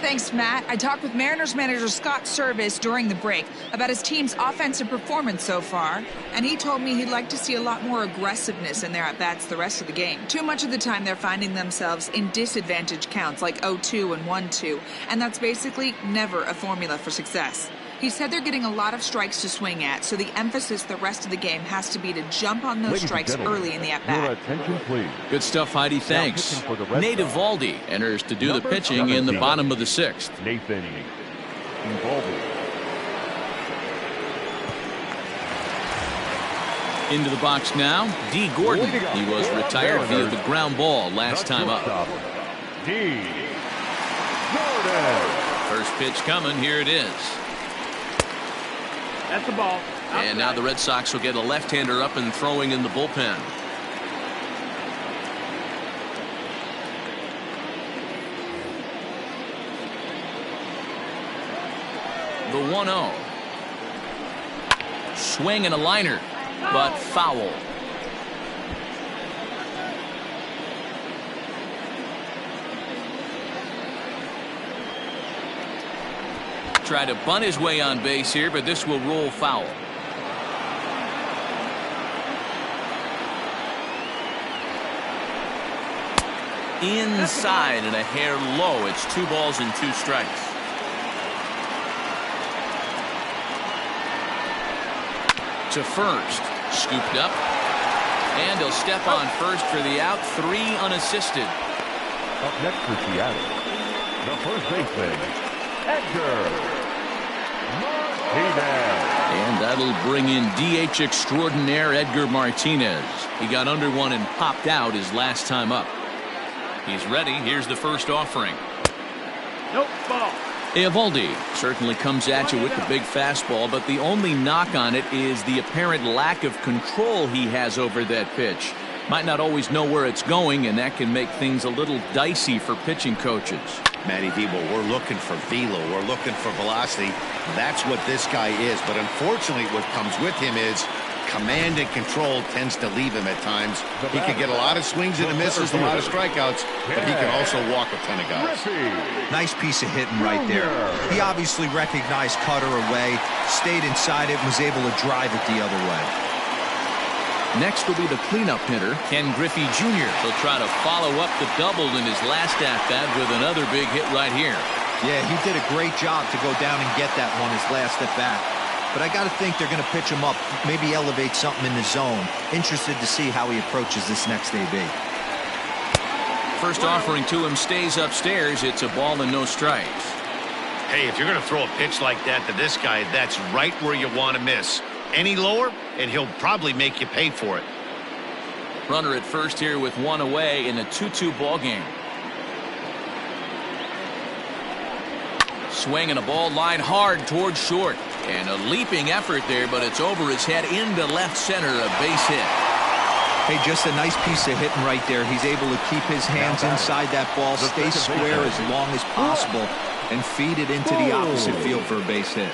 Thanks, Matt. I talked with Mariners manager Scott Service during the break about his team's offensive performance so far, and he told me he'd like to see a lot more aggressiveness in their at-bats the rest of the game. Too much of the time they're finding themselves in disadvantage counts like 0-2 and 1-2, and that's basically never a formula for success. He said they're getting a lot of strikes to swing at, so the emphasis the rest of the game has to be to jump on those strikes early in the at-bat. Your attention, please. Good stuff, Heidi. Thanks. Nate Eovaldi enters to do the pitching in the bottom of the 6th. Nathan Eovaldi. Into the box now, D. Gordon. He was retired via the ground ball last time up. D. Gordon. First pitch coming. Here it is. That's the ball. And now the Red Sox will get a left-hander up and throwing in the bullpen. The 1-0. Swing and a liner, but foul. Try to bunt his way on base here, but this will roll foul. Inside and a hair low. It's 2 balls and 2 strikes. To first, scooped up, and he'll step on first for the out. 3 unassisted. Up next for Seattle, the first baseman, Edgar. And That'll bring in DH extraordinaire Edgar Martinez. He got under one and popped out his last time up. He's ready. Here's the first offering. Nope, ball. Eovaldi certainly comes at you with the big fastball, but the only knock on it is the apparent lack of control he has over that pitch. Might not always know where it's going, and that can make things a little dicey for pitching coaches. Matty V, we're looking for velo. We're looking for velocity. That's what this guy is. But unfortunately, what comes with him is command and control tends to leave him at times. He can get a lot of swings and misses, a lot of strikeouts, but he can also walk a ton of guys. Nice piece of hitting right there. He obviously recognized cutter away, stayed inside it, and was able to drive it the other way. Next will be the cleanup hitter, Ken Griffey Jr. He'll try to follow up the double in his last at-bat with another big hit right here. Yeah, he did a great job to go down and get that one his last at-bat. But I got to think they're going to pitch him up, maybe elevate something in the zone. Interested to see how he approaches this next AB. First offering to him stays upstairs. It's a ball and no strikes. Hey, if you're going to throw a pitch like that to this guy, that's right where you want to miss. Any lower, and he'll probably make you pay for it. Runner at first here with one away in a 2-2 ball game. Swing and a ball line hard towards short. And a leaping effort there, but it's over his head into left center, a base hit. Hey, just a nice piece of hitting right there. He's able to keep his hands inside that ball, stay square as long as possible, and feed it into the opposite field for a base hit.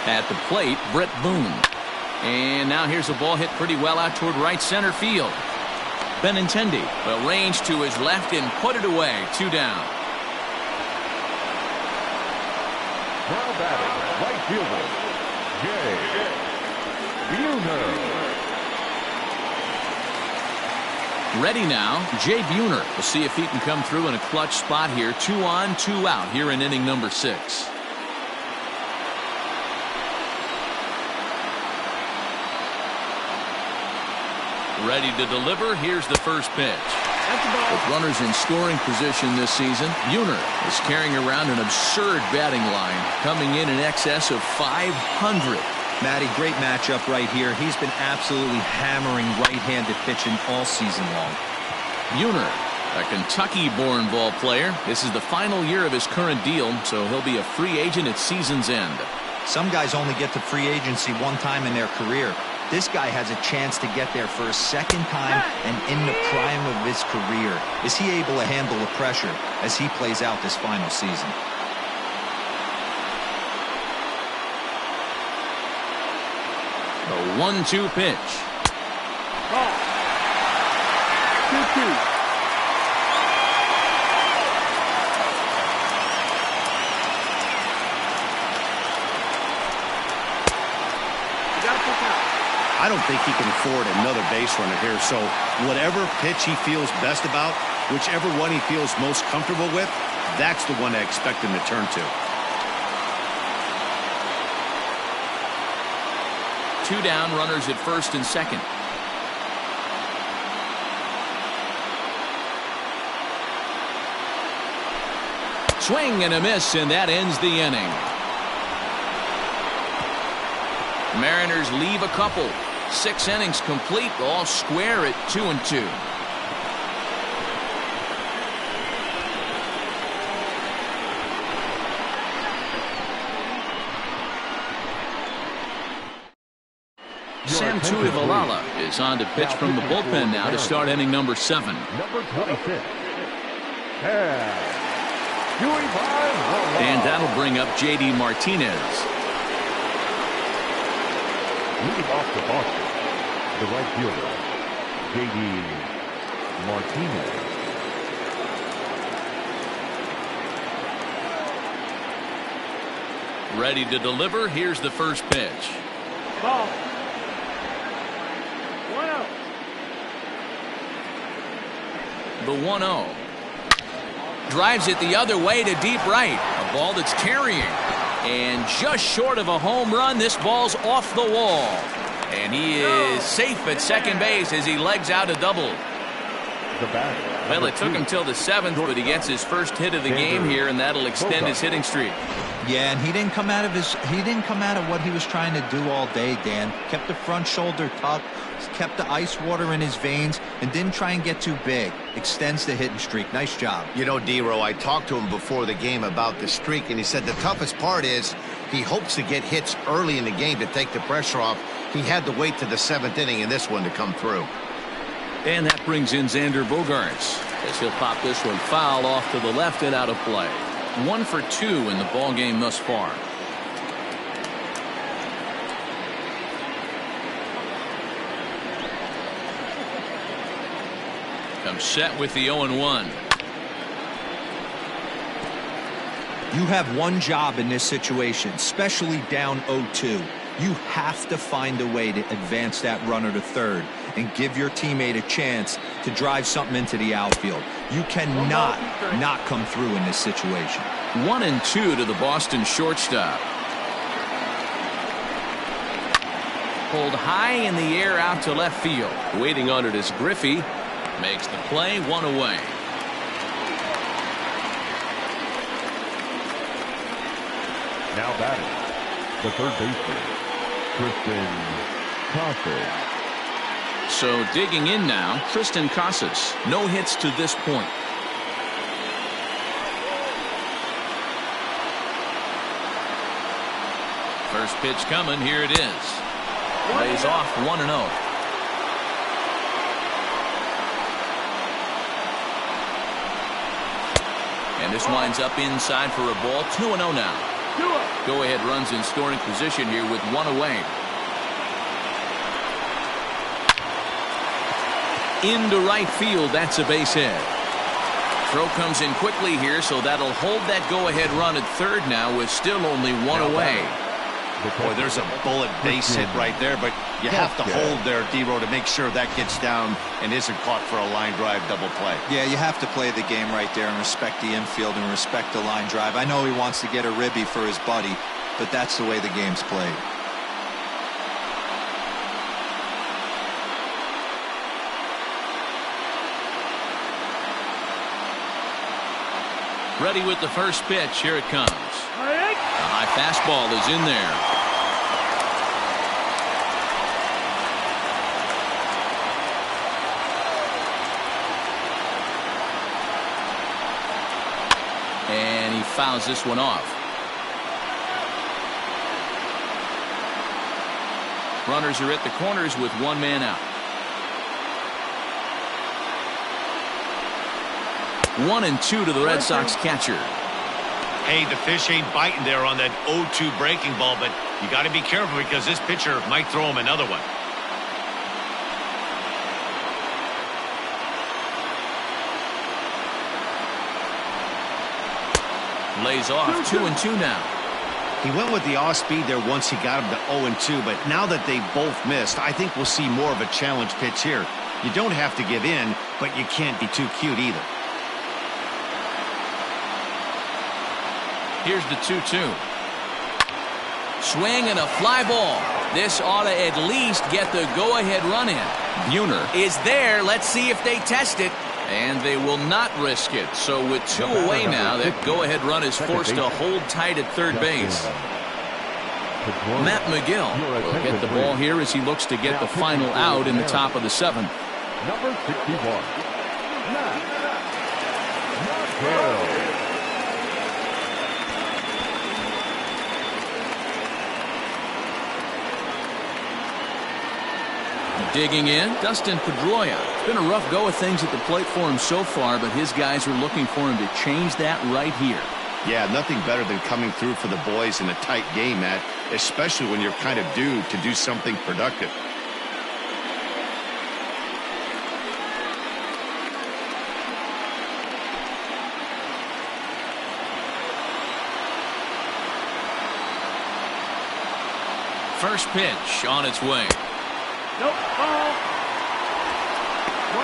At the plate, Brett Boone. And now here's a ball hit pretty well out toward right center field. Benintendi will range to his left and put it away. 2 down. Now batting, right fielder, Jay Buhner. Ready now, Jay Buhner. We'll see if he can come through in a clutch spot here. 2 on, 2 out here in inning number 6. Ready to deliver. Here's the first pitch. With runners in scoring position this season, Buhner is carrying around an absurd batting line, coming in excess of 500. Matty, great matchup right here. He's been absolutely hammering right-handed pitching all season long. Buhner, a Kentucky-born ball player. This is the final year of his current deal, so he'll be a free agent at season's end. Some guys only get to free agency one time in their career. This guy has a chance to get there for a second time and in the prime of his career. Is he able to handle the pressure as he plays out this final season? The 1-2 pitch. 2-2. I don't think he can afford another base runner here, so whatever pitch he feels best about, whichever one he feels most comfortable with, that's the one I expect him to turn to. 2 down, runners at first and second. Swing and a miss, and that ends the inning. Mariners leave a couple. 6 innings complete, all square at 2-2. Sam Tuivalala is on to pitch from the bullpen now to start inning number 7. Number 26. And that'll bring up J.D. Martinez. Leading off the Boston, the right fielder, J.D. Martinez. Ready to deliver. Here's the first pitch. Ball. 1-0. The 1-0. Drives it the other way to deep right. A ball that's carrying. And just short of a home run, this ball's off the wall. And he is safe at second base as he legs out a double. The batter, Well, it took him till the 7th, but he gets his first hit of the game here, and that'll extend his hitting streak. Yeah, and he didn't come out of what he was trying to do all day, Dan. Kept the front shoulder tucked, kept the ice water in his veins, and didn't try and get too big. Extends the hitting streak. Nice job. You know, D-Row, I talked to him before the game about the streak, and he said the toughest part is he hopes to get hits early in the game to take the pressure off. He had to wait to the 7th inning in this one to come through. And that brings in Xander Bogaerts. As he'll pop this one foul off to the left and out of play. 1 for 2 in the ball game thus far. Comes set with the 0-1. You have one job in this situation, especially down 0-2. You have to find a way to advance that runner to third and give your teammate a chance to drive something into the outfield. You cannot not come through in this situation. 1-2 to the Boston shortstop. Pulled high in the air out to left field. Waiting on it is Griffey. Makes the play, 1 away. Now batting, the third baseman, Tristan Casas. So digging in now, Tristan Casas. No hits to this point. First pitch coming. Here it is. Lays off 1-0. And this winds up inside for a ball. 2-0 now. Go ahead runs in scoring position here with 1 away. Into right field. That's a base hit. Throw comes in quickly here, so that'll hold that go-ahead run at third now with still only 1 away. Boy, there's a bullet base hit right there, but you have to hold there, D-Row, to make sure that gets down and isn't caught for a line drive double play. Yeah, you have to play the game right there and respect the infield and respect the line drive. I know he wants to get a ribby for his buddy, but that's the way the game's played. Ready with the first pitch. Here it comes. A high fastball is in there. And he fouls this one off. Runners are at the corners with 1 man out. 1-2 to the Red Sox catcher. Hey, the fish ain't biting there on that 0-2 breaking ball, but you got to be careful because this pitcher might throw him another one. Lays off 2-2 now. He went with the off speed there once he got him to 0-2, but now that they both missed, I think we'll see more of a challenge pitch here. You don't have to give in, but you can't be too cute either. Here's the 2-2. Swing and a fly ball. This ought to at least get the go-ahead run in. Buhner is there. Let's see if they test it. And they will not risk it. So with 2 away now, that go-ahead run is forced to hold tight at third base. Matt McGill will hit the ball here as he looks to get the final out in the top of the 7th. Number 61, Matt McGill. Digging in, Dustin Pedroia. It's been a rough go of things at the plate for him so far, but his guys are looking for him to change that right here. Yeah, nothing better than coming through for the boys in a tight game, Matt, especially when you're kind of due to do something productive. First pitch on its way. Nope, ball. 1-0.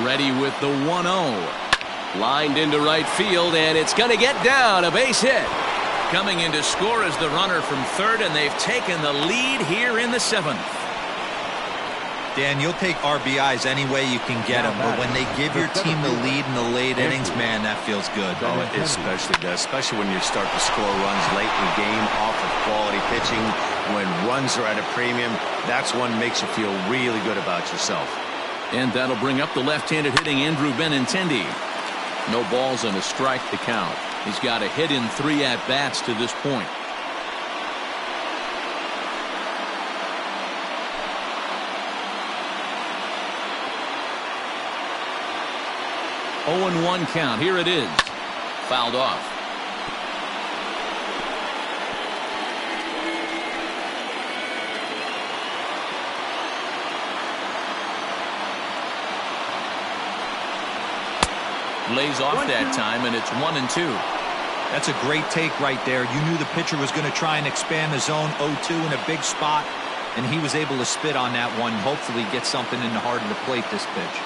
Ready with the 1-0. Lined into right field, and it's going to get down. A base hit. coming in to score as the runner from third, and they've taken the lead here in the 7th. Dan, you'll take RBIs any way you can get them, but when they give your team the lead in the late innings, man, that feels good. Oh, it especially does, especially when you start to score runs late in the game off of quality pitching. When runs are at a premium, that's one makes you feel really good about yourself. And that'll bring up the left-handed hitting Andrew Benintendi. No balls and a strike to count. He's got a hit in 3 at-bats to this point. 0-1 count. Here it is. Fouled off. Lays off that time, and it's 1-2. That's a great take right there. You knew the pitcher was going to try and expand the zone 0-2 in a big spot, and he was able to spit on that one. Hopefully get something in the heart of the plate this pitch.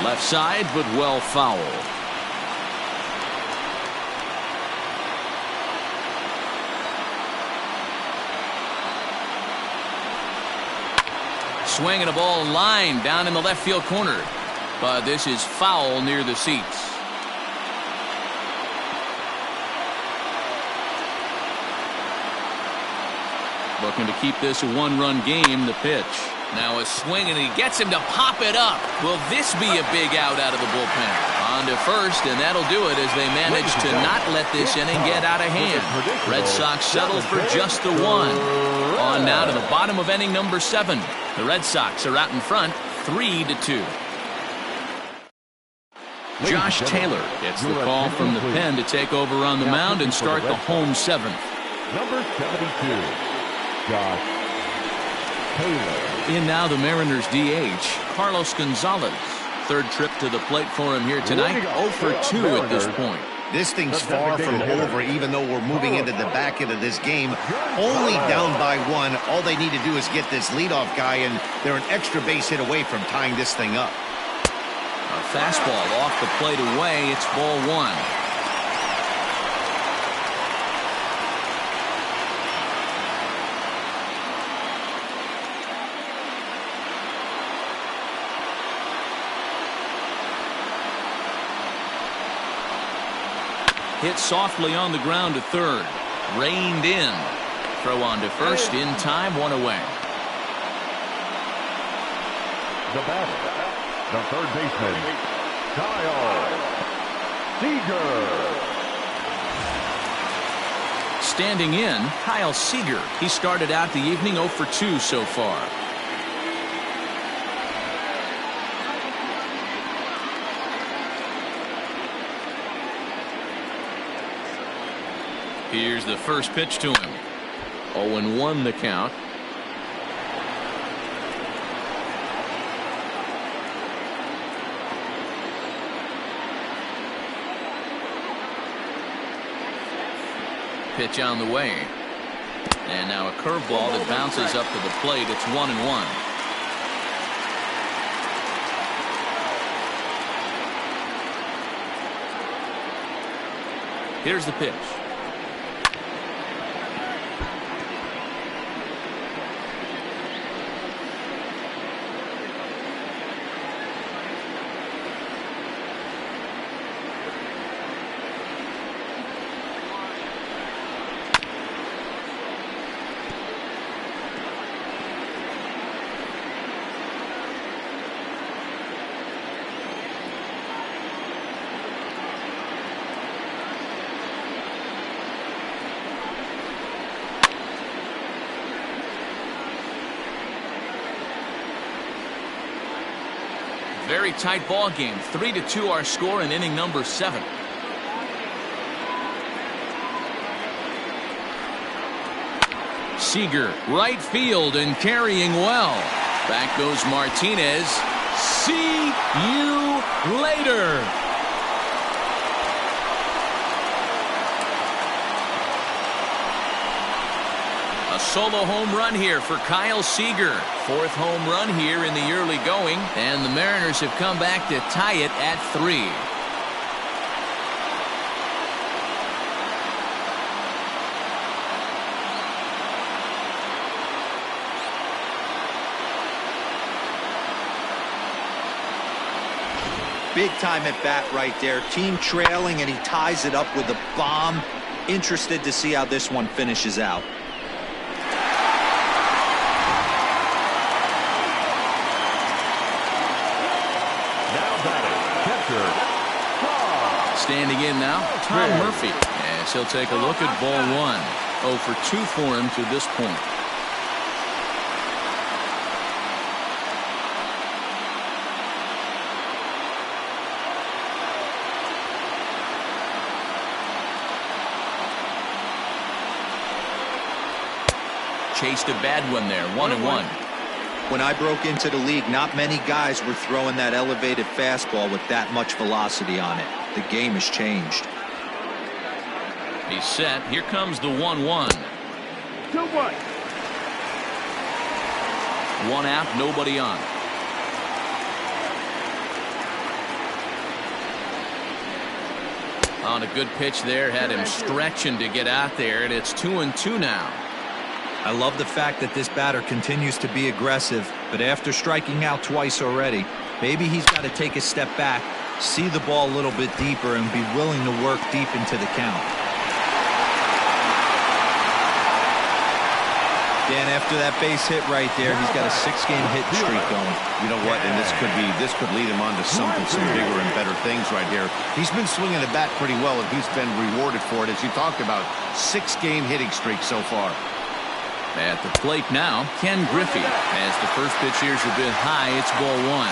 Left side, but well foul. Swinging a ball line down in the left field corner, but this is foul near the seats. Looking to keep this a one-run game. The pitch. Now a swing, and he gets him to pop it up. Will this be a big out of the bullpen? On to first, and that'll do it as they manage to not let this inning get out of hand. Red Sox settle for just the one. On now to the bottom of inning number 7. The Red Sox are out in front, 3-2. Josh Taylor gets the call from the pen to take over on the mound and start the home 7th. Number 72, Josh Taylor. In now the Mariners DH, Carlos Gonzalez. Third trip to the plate for him here tonight, 0 for 2 at this point. This thing's far from over, even though we're moving into the back end of this game. Only down by 1. All they need to do is get this leadoff guy, and they're an extra base hit away from tying this thing up. A fastball off the plate away. It's ball 1. Hit softly on the ground to third. Reined in. Throw on to first in time. 1 away. The batter, the third baseman, Kyle Seager. Standing in, Kyle Seager. He started out the evening 0 for 2 so far. Here's the first pitch to him. 0-1 the count. Pitch on the way. And now a curveball that bounces up to the plate. It's 1-1. Here's the pitch. Very tight ball game. 3-2 our score in inning number 7. Seager, right field and carrying well. Back goes Martinez. See you later. A solo home run here for Kyle Seager. Fourth home run here in the early going, and the Mariners have come back to tie it at 3. Big time at bat right there. Team trailing, and he ties it up with a bomb. Interested to see how this one finishes out. Now batting, catcher, Standing in now, Tom Murphy. As he'll take a look at ball 1. 0 for 2 for him to this point. Chased a bad one there, 1-1. When I broke into the league, not many guys were throwing that elevated fastball with that much velocity on it. The game has changed. He's set. Here comes the 1-1. 2-1. 1 out, nobody on. On a good pitch there, had him stretching to get out there, and it's 2-2 now. I love the fact that this batter continues to be aggressive, but after striking out twice already, maybe he's got to take a step back, see the ball a little bit deeper, and be willing to work deep into the count. Dan, after that base hit right there, he's got a 6-game hit streak going. You know what? And this could lead him on to some bigger and better things right here. He's been swinging the bat pretty well, and he's been rewarded for it, as you talked about. 6-game hitting streak so far. At the plate now, Ken Griffey. As the first pitch here's a bit high, it's ball 1.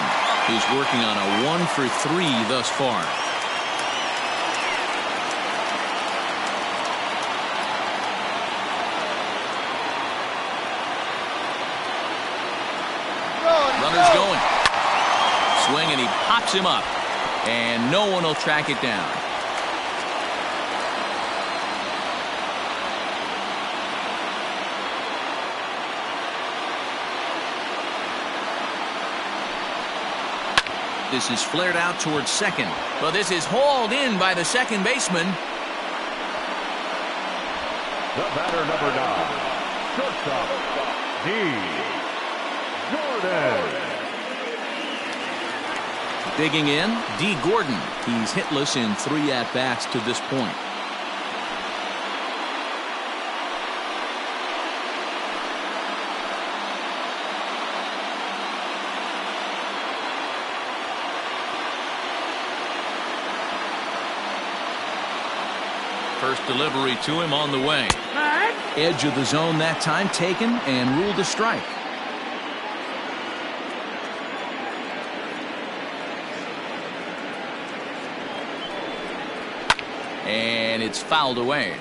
He's working on a 1 for 3 thus far. Runner's going. Swing, and he pops him up. And no one will track it down. This is flared out towards second. But this is hauled in by the second baseman. the batter number 9, shortstop, D. Gordon. Digging in, D. Gordon. He's hitless in 3 at-bats to this point. First delivery to him on the way. Edge of the zone that time taken and ruled a strike. And it's fouled away.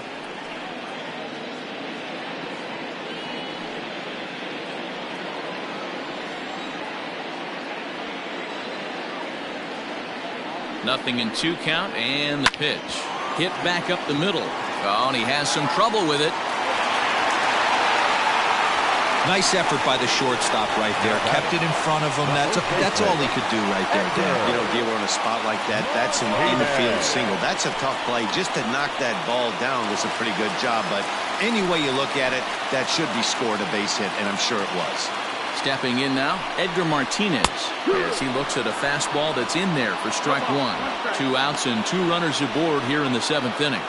Nothing in 2 count, and the pitch. Hit back up the middle. Oh, and he has some trouble with it. Nice effort by the shortstop right there. Kept it in front of him. That's all he could do right there, Dan. You know, Gil, on a spot like that, that's an infield single. That's a tough play. Just to knock that ball down was a pretty good job. But any way you look at it, that should be scored a base hit, and I'm sure it was. Stepping in now, Edgar Martinez, as he looks at a fastball that's in there for strike 1. 2 outs and 2 runners aboard here in the 7th inning.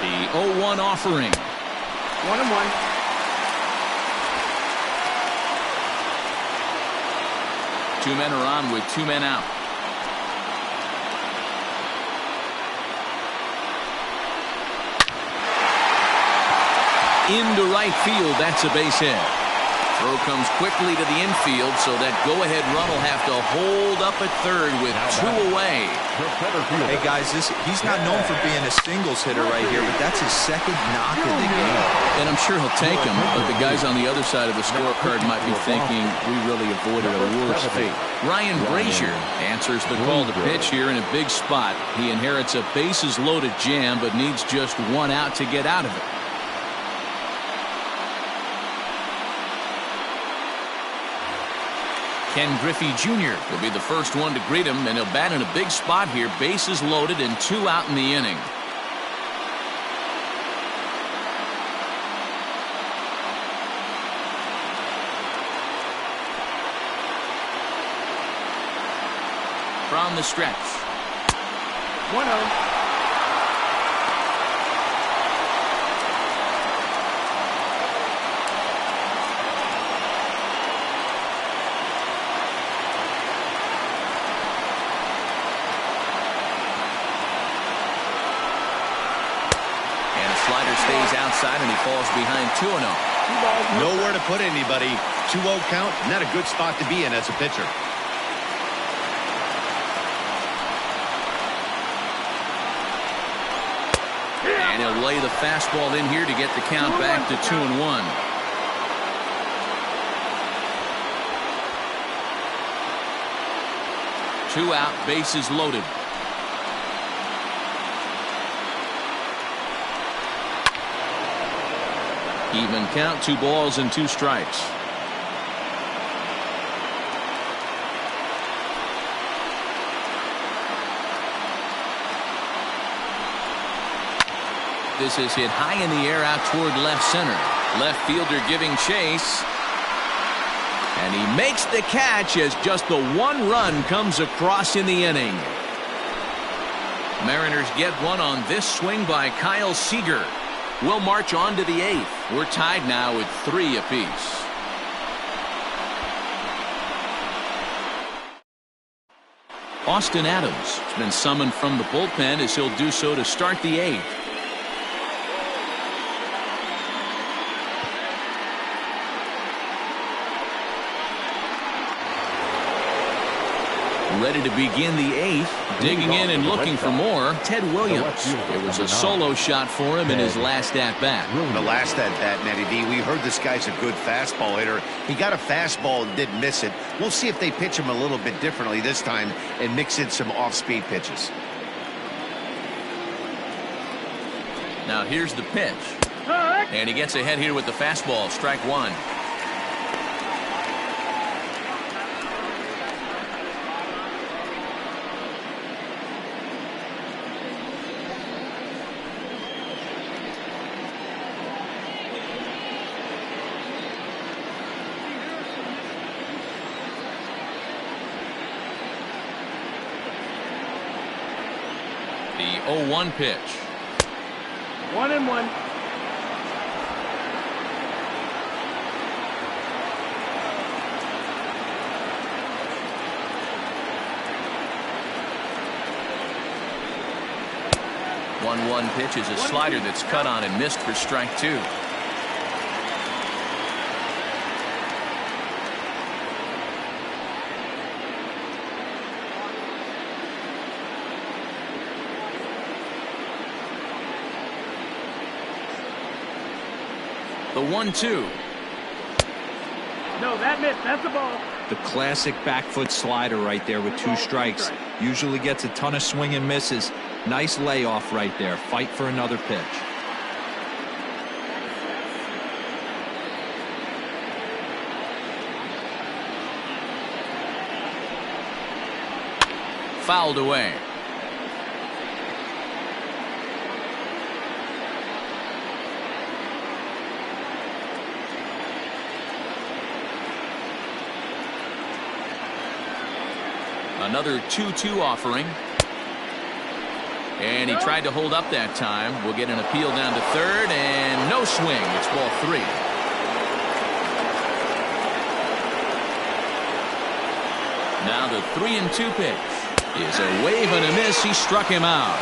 The 0-1 offering. 1-1. Two men are on with 2 men out. Into right field, that's a base hit. Throw comes quickly to the infield, so that go-ahead run will have to hold up at third with 2 away. Hey, guys, he's not known for being a singles hitter right here, but that's his second knock of the game. And I'm sure he'll take him, but the guys on the other side of the scorecard might be thinking we really avoided a worse fate. Ryan Brazier answers the call to pitch here in a big spot. He inherits a bases-loaded jam, but needs just 1 out to get out of it. Ken Griffey Jr. will be the first one to greet him, and he'll bat in a big spot here. Bases loaded and 2 out in the inning. From the stretch. 1-0. Slider stays outside, and he falls behind 2-0. Nowhere to put anybody. 2-0 count, not a good spot to be in as a pitcher. And he'll lay the fastball in here to get the count back to 2-1. Two out, bases loaded. Even count, 2 balls and 2 strikes. This is hit high in the air out toward left center. Left fielder giving chase. And he makes the catch as just the 1 run comes across in the inning. Mariners get 1 on this swing by Kyle Seager. We'll march on to the 8th. We're tied now at 3 apiece. Austin Adams has been summoned from the bullpen as he'll do so to start the 8th. Ready to begin the 8th, digging in and looking for more, Ted Williams. It was a solo shot for him in his last at-bat. The last at-bat, Matty D, we heard this guy's a good fastball hitter. He got a fastball and did miss it. We'll see if they pitch him a little bit differently this time and mix in some off-speed pitches. Now here's the pitch. And he gets ahead here with the fastball, strike 1. The 0-1 pitch. 1-1. One pitch is a slider that's cut on and missed for strike 2. The 1-2. No, that missed. That's the ball. The classic back foot slider right there with 2 strikes. Usually gets a ton of swing and misses. Nice layoff right there. Fight for another pitch. Fouled away. Another 2-2 offering. And he tried to hold up that time. We'll get an appeal down to third, and no swing. It's ball 3. Now the 3-2 pitch is a wave and a miss. He struck him out.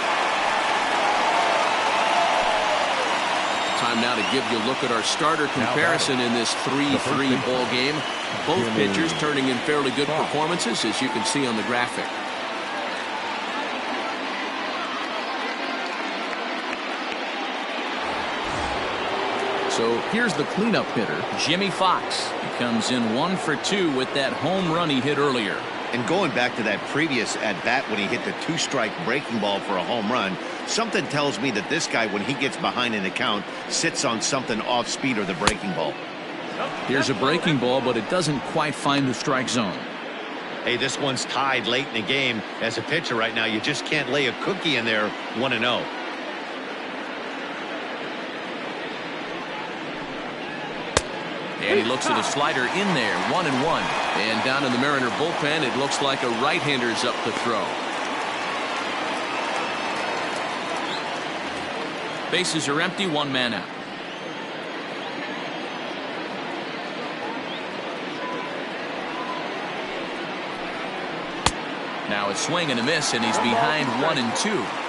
Time now to give you a look at our starter comparison in this 3-3 ball game. Both pitchers turning in fairly good performances, as you can see on the graphic. So here's the cleanup hitter, Jimmy Fox. He comes in 1 for 2 with that home run he hit earlier. And going back to that previous at-bat when he hit the 2-strike breaking ball for a home run, something tells me that this guy, when he gets behind in the count, sits on something off-speed or the breaking ball. Here's a breaking ball, but it doesn't quite find the strike zone. Hey, this one's tied late in the game. As a pitcher right now, you just can't lay a cookie in there 1-0. And he looks at a slider in there, 1-1. And down in the Mariner bullpen, it looks like a right-hander's up to throw. Bases are empty, 1 man out. Now a swing and a miss, and he's behind 1-2.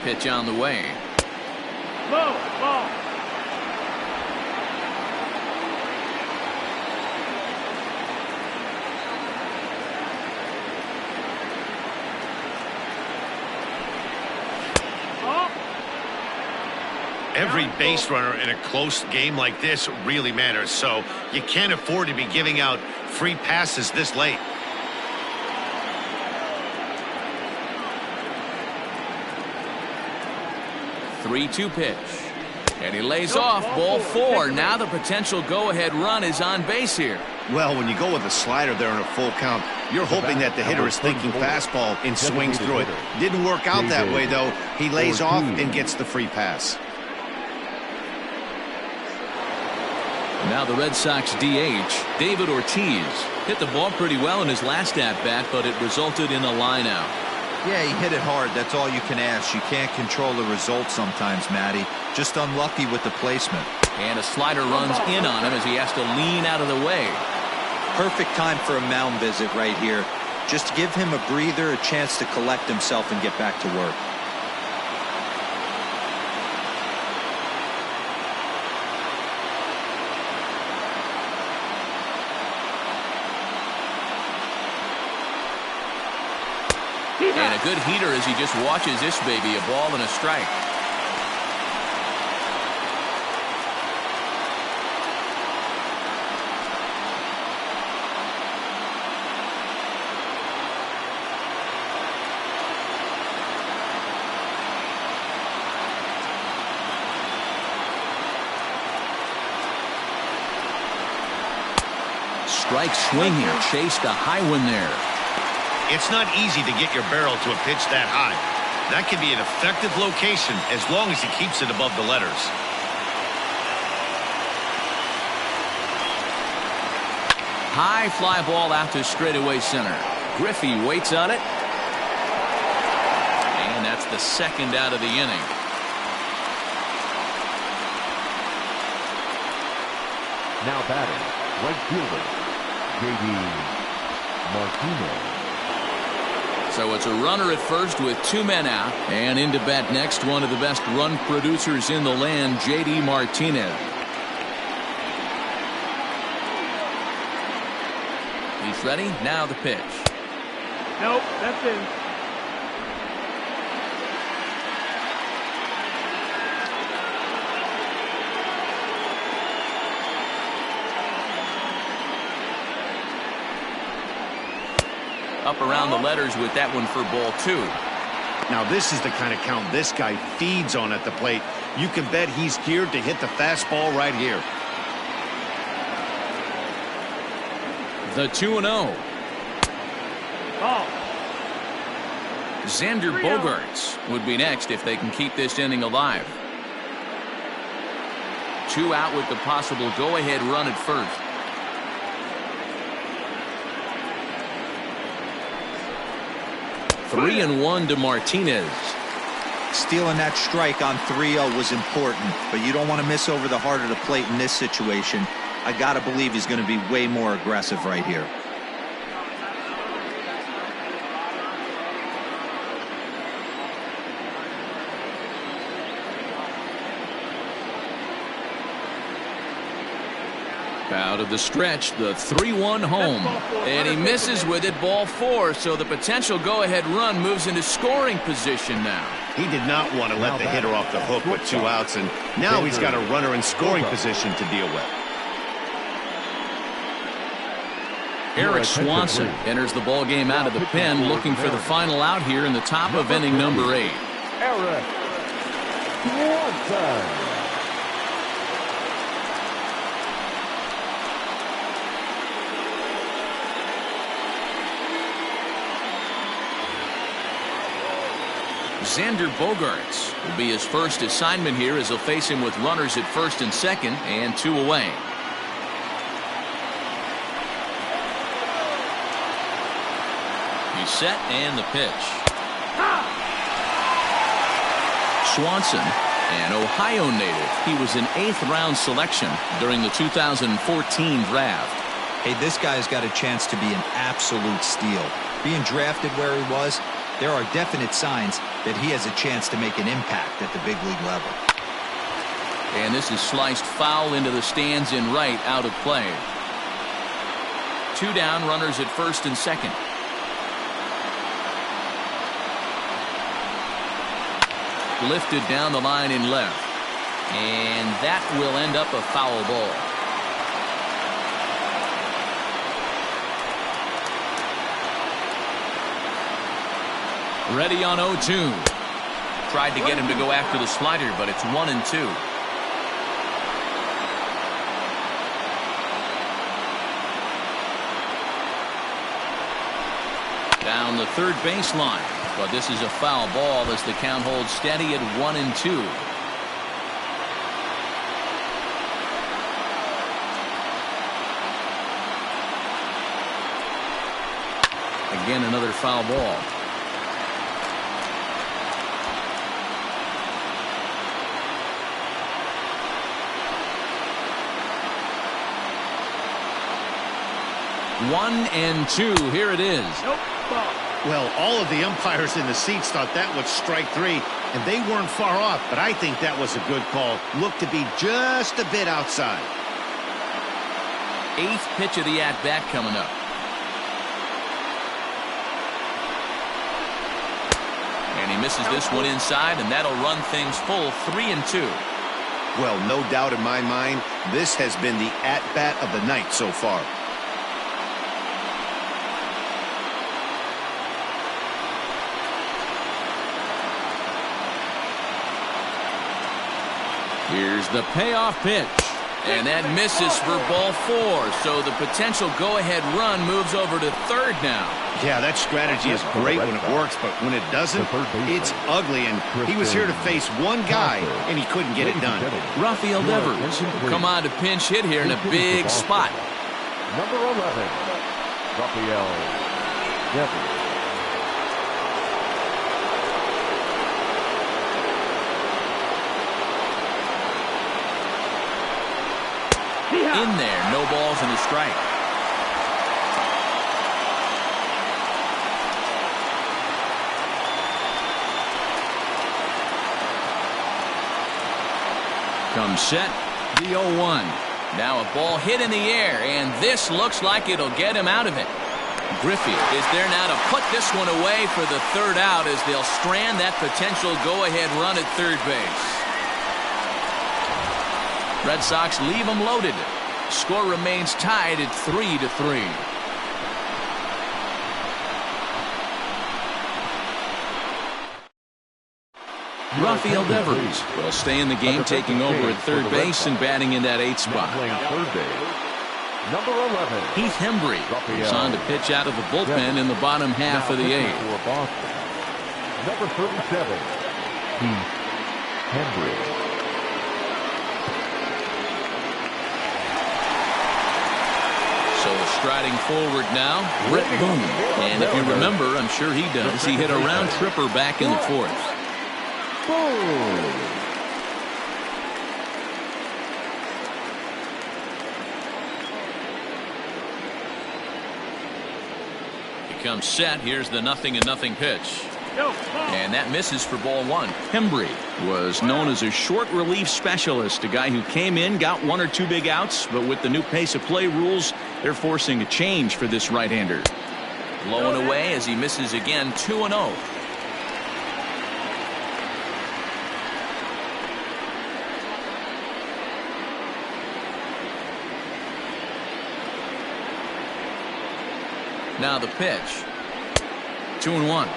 Pitch on the way. Low, ball. Every base runner in a close game like this really matters, so you can't afford to be giving out free passes this late. Three-two pitch. And he lays off. Ball 4. Now the potential go-ahead run is on base here. Well, when you go with a slider there in a full count, you're hoping that the hitter is thinking fastball and swings through it. Didn't work out that way, though. He lays off and gets the free pass. Now the Red Sox DH, David Ortiz, hit the ball pretty well in his last at-bat, but it resulted in a line-out. Yeah, he hit it hard. That's all you can ask. You can't control the result sometimes, Matty. Just unlucky with the placement. And a slider runs in on him as he has to lean out of the way. Perfect time for a mound visit right here. Just give him a breather, a chance to collect himself and get back to work. And a good heater as he just watches this baby, a ball and a strike. Strike swing here, chased a high one there. It's not easy to get your barrel to a pitch that high. That can be an effective location as long as he keeps it above the letters. High fly ball out to straightaway center. Griffey waits on it. And that's the second out of the inning. Now batting, right fielder, J.D. Martinez. So it's a runner at first with 2 men out. And in to bat next, one of the best run producers in the land, J.D. Martinez. He's ready. Now the pitch. Nope, that's in. Up around the letters with that one for ball 2. Now this is the kind of count this guy feeds on at the plate. You can bet he's geared to hit the fastball right here. The 2-0. Ball. Xander Bogaerts would be next if they can keep this inning alive. 2 out with the possible go-ahead run at first. Three and 1 to Martinez. Stealing that strike on 3-0 was important, but you don't want to miss over the heart of the plate in this situation. I got to believe he's going to be way more aggressive right here. Out of the stretch, the 3-1 home. And he misses with it, ball 4, so the potential go-ahead run moves into scoring position now. He did not want to let the hitter off the hook with 2 outs, and now he's got a runner in scoring position to deal with. Eric Swanson enters the ball game out of the pen, looking for the final out here in the top of inning number 8. Eric Swanson. Xander Bogaerts will be his first assignment here as he'll face him with runners at first and second and 2 away. He's set and the pitch. Swanson, an Ohio native. He was an 8th round selection during the 2014 draft. Hey, this guy's got a chance to be an absolute steal. Being drafted where he was, there are definite signs that he has a chance to make an impact at the big league level. And this is sliced foul into the stands in right, out of play. 2 down, runners at first and second. Lifted down the line in left. And that will end up a foul ball. Ready on 0-2. Tried to get him to go after the slider, but it's 1-2. Down the third baseline, but this is a foul ball as the count holds steady at 1-2. Again, another foul ball. One and 2. Here it is. Well, all of the umpires in the seats thought that was strike 3, and they weren't far off, but I think that was a good call. Looked to be just a bit outside. 8th pitch of the at-bat coming up. And he misses this one inside, and that'll run things full 3-2. Well, no doubt in my mind, this has been the at-bat of the night so far. Here's the payoff pitch. And that misses for ball 4. So the potential go-ahead run moves over to third now. Yeah, that strategy is great when it works, but when it doesn't, it's ugly. And he was here to face one guy, and he couldn't get it done. Rafael Devers come on to pinch hit here in a big spot. Number 11, Rafael Devers. In there, no balls and a strike. Comes set, the 0-1. Now a ball hit in the air, and this looks like it'll get him out of it. Griffey is there now to put this one away for the third out as they'll strand that potential go-ahead run at third base. Red Sox leave them loaded. Score remains tied at 3-3. Rafael Devers will stay in the game, taking over at third base and batting in that 8th spot. Number 11, Heath Hembry is on to pitch out of the bullpen in the bottom half of the 8th. Number 37, Heath Hembry. So striding forward now, Brett Boone. And if you remember, I'm sure he does, he hit a round tripper back in the 4th. Boom. Becomes set. Here's the 0-0 pitch. Go, And that misses for ball one. Hembry was known as a short relief specialist, a guy who came in, got one or two big outs, but with the new pace of play rules, they're forcing a change for this right-hander. Blowing away as he misses again, 2-0. Now the pitch. 2-1. 2-1.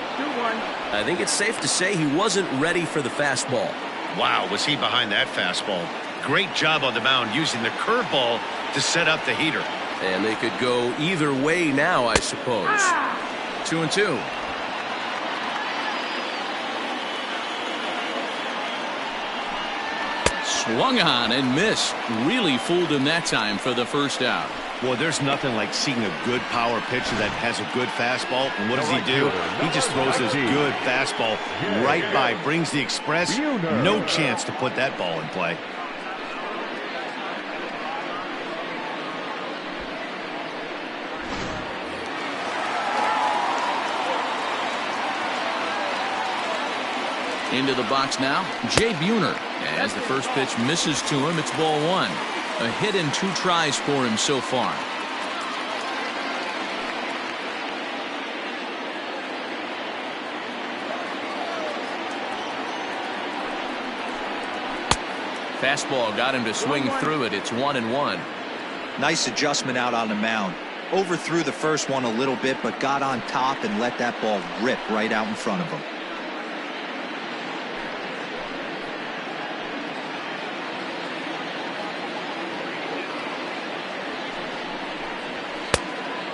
I think it's safe to say he wasn't ready for the fastball. Wow, was he behind that fastball. Great job on the mound using the curveball to set up the heater. And they could go either way now, I suppose. 2-2. Swung on and missed. Really fooled him that time for the first out. Well, there's nothing like seeing a good power pitcher that has a good fastball. And what does he do? He just throws this good fastball right by, brings the express. No chance to put that ball in play. Into the box now, Jay Buhner. As the first pitch misses to him, it's ball one. A hit and 2 tries for him so far. Fastball got him to swing through it. It's 1-1. Nice adjustment out on the mound. Overthrew the first one a little bit, but got on top and let that ball rip right out in front of him.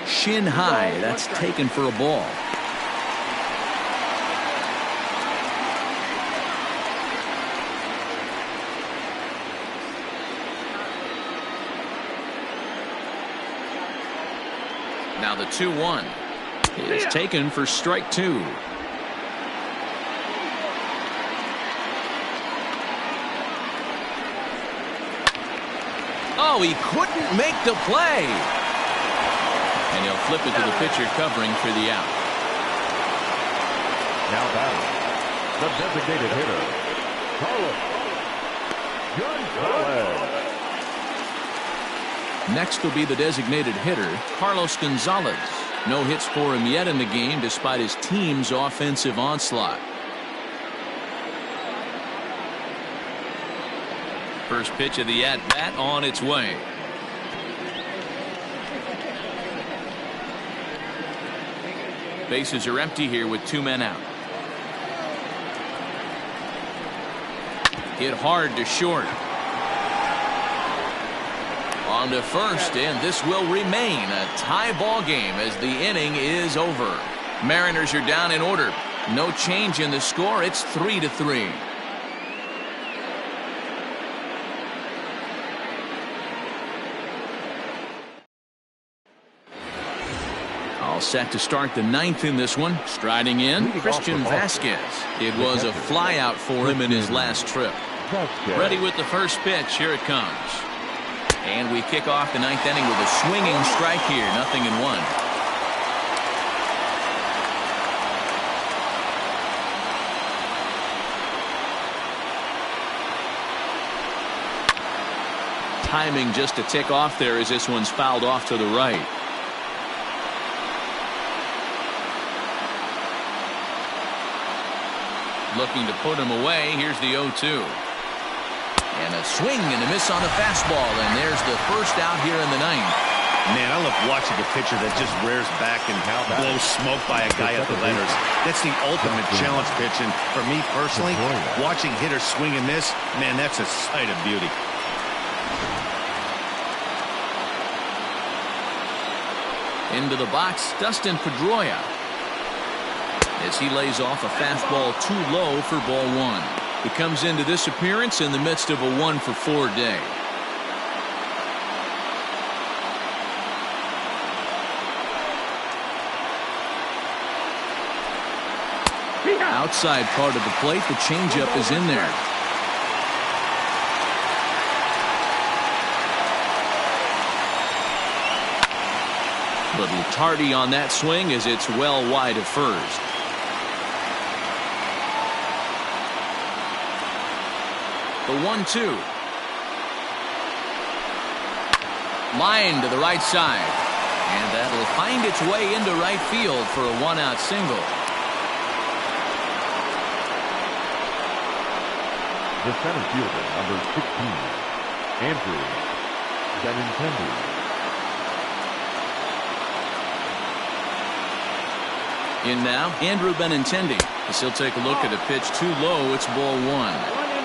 Shin high. That's taken for a ball. Now the 2-1 is taken for strike 2. Oh, he couldn't make the play. And he'll flip it to the pitcher covering for the out. Now batting, the designated hitter, Carlos Gonzalez. Next will be the designated hitter, Carlos Gonzalez. No hits for him yet in the game despite his team's offensive onslaught. First pitch of the at-bat on its way. Bases are empty here with 2 men out. Hit hard to short. On to first, and this will remain a tie ball game as the inning is over. Mariners are down in order. No change in the score. It's 3-3. All set to start the 9th in this one. Striding in, Christian Vasquez. It was a fly out for him in his last trip. Ready with the first pitch. Here it comes. And we kick off the 9th inning with a swinging strike here. 0-1. Timing just a tick off there as this one's fouled off to the right. Looking to put him away. Here's the 0-2. And a swing and a miss on the fastball. And there's the first out here in the 9th. Man, I love watching a pitcher that just rears back and blows smoke by a guy at the letters. That's the ultimate challenge pitch. And for me personally, watching hitters swing and miss, man, that's a sight of beauty. Into the box, Dustin Pedroia. As he lays off a fastball too low for ball one. He comes into this appearance in the midst of a 1-for-4 day. Outside part of the plate, the changeup is in there. Little tardy on that swing as it's well wide of first. The 1-2. Line to the right side. And that'll find its way into right field for a one-out single. The center fielder, number 16, Andrew Benintendi. In now, Andrew Benintendi. As he'll take a look at a pitch too low, it's ball one.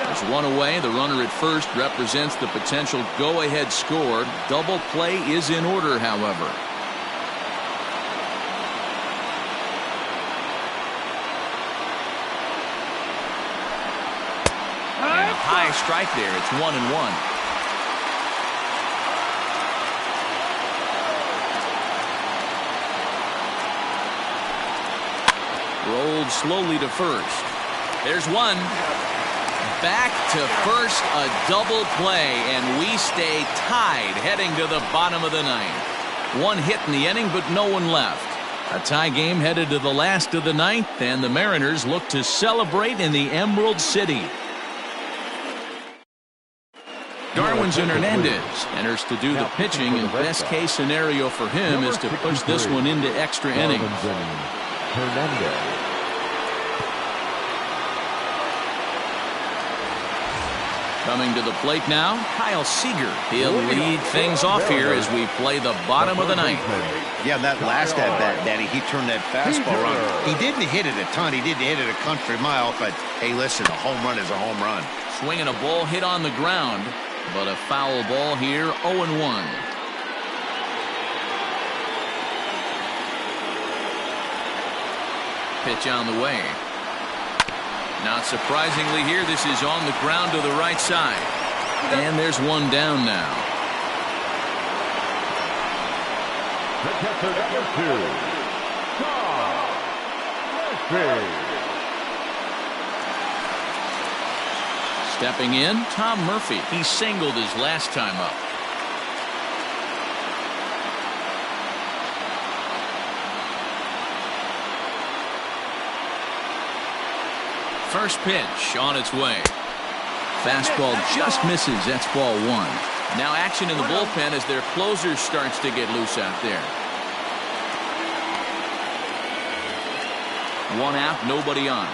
There's one away. The runner at first represents the potential go-ahead score. Double play is in order, however. And a high strike there. It's 1-1. Rolled slowly to first. There's one. Back to first, a double play, and we stay tied heading to the bottom of the ninth. One hit in the inning, but no one left. A tie game headed to the last of the ninth, and the Mariners look to celebrate in the Emerald City. Darwinzon Hernandez enters to do the pitching, and best case scenario for him is to push this one into extra innings. Hernandez. Coming to the plate now, Kyle Seager. He'll lead things off here as we play the bottom of the ninth. Yeah, that last at-bat, Daddy, he turned that fastball around. He didn't hit it a ton. He didn't hit it a country mile, but, hey, listen, a home run is a home run. Swinging a ball hit on the ground, but a foul ball here, 0-1. Pitch on the way. Not surprisingly here, this is on the ground to the right side. And there's one down now. The catcher, number 2, Tom Murphy. Stepping in, Tom Murphy. He singled his last time up. First pitch on its way. Fastball just misses. That's ball one. Now action in the bullpen as their closer starts to get loose out there. One out, nobody on.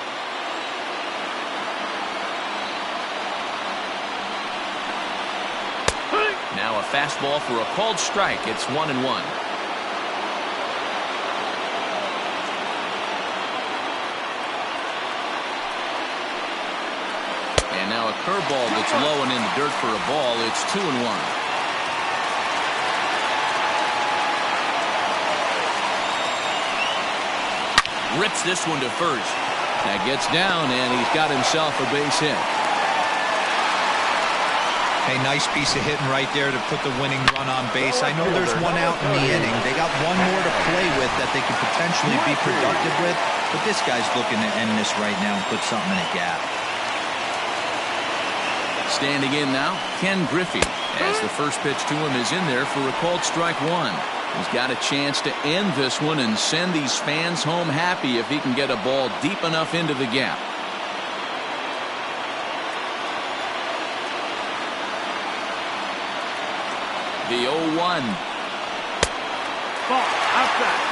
Now a fastball for a called strike. It's 1-1. And now a curveball that's low and in the dirt for a ball. It's 2-1. Rips this one to first. That gets down, and he's got himself a base hit. Hey, nice piece of hitting right there to put the winning run on base. I know there's one out in the inning. They got one more to play with that they could potentially be productive with, but this guy's looking to end this right now and put something in a gap. Standing in now, Ken Griffey, as the first pitch to him is in there for a called strike one. He's got a chance to end this one and send these fans home happy if he can get a ball deep enough into the gap. The 0-1. Ball outside.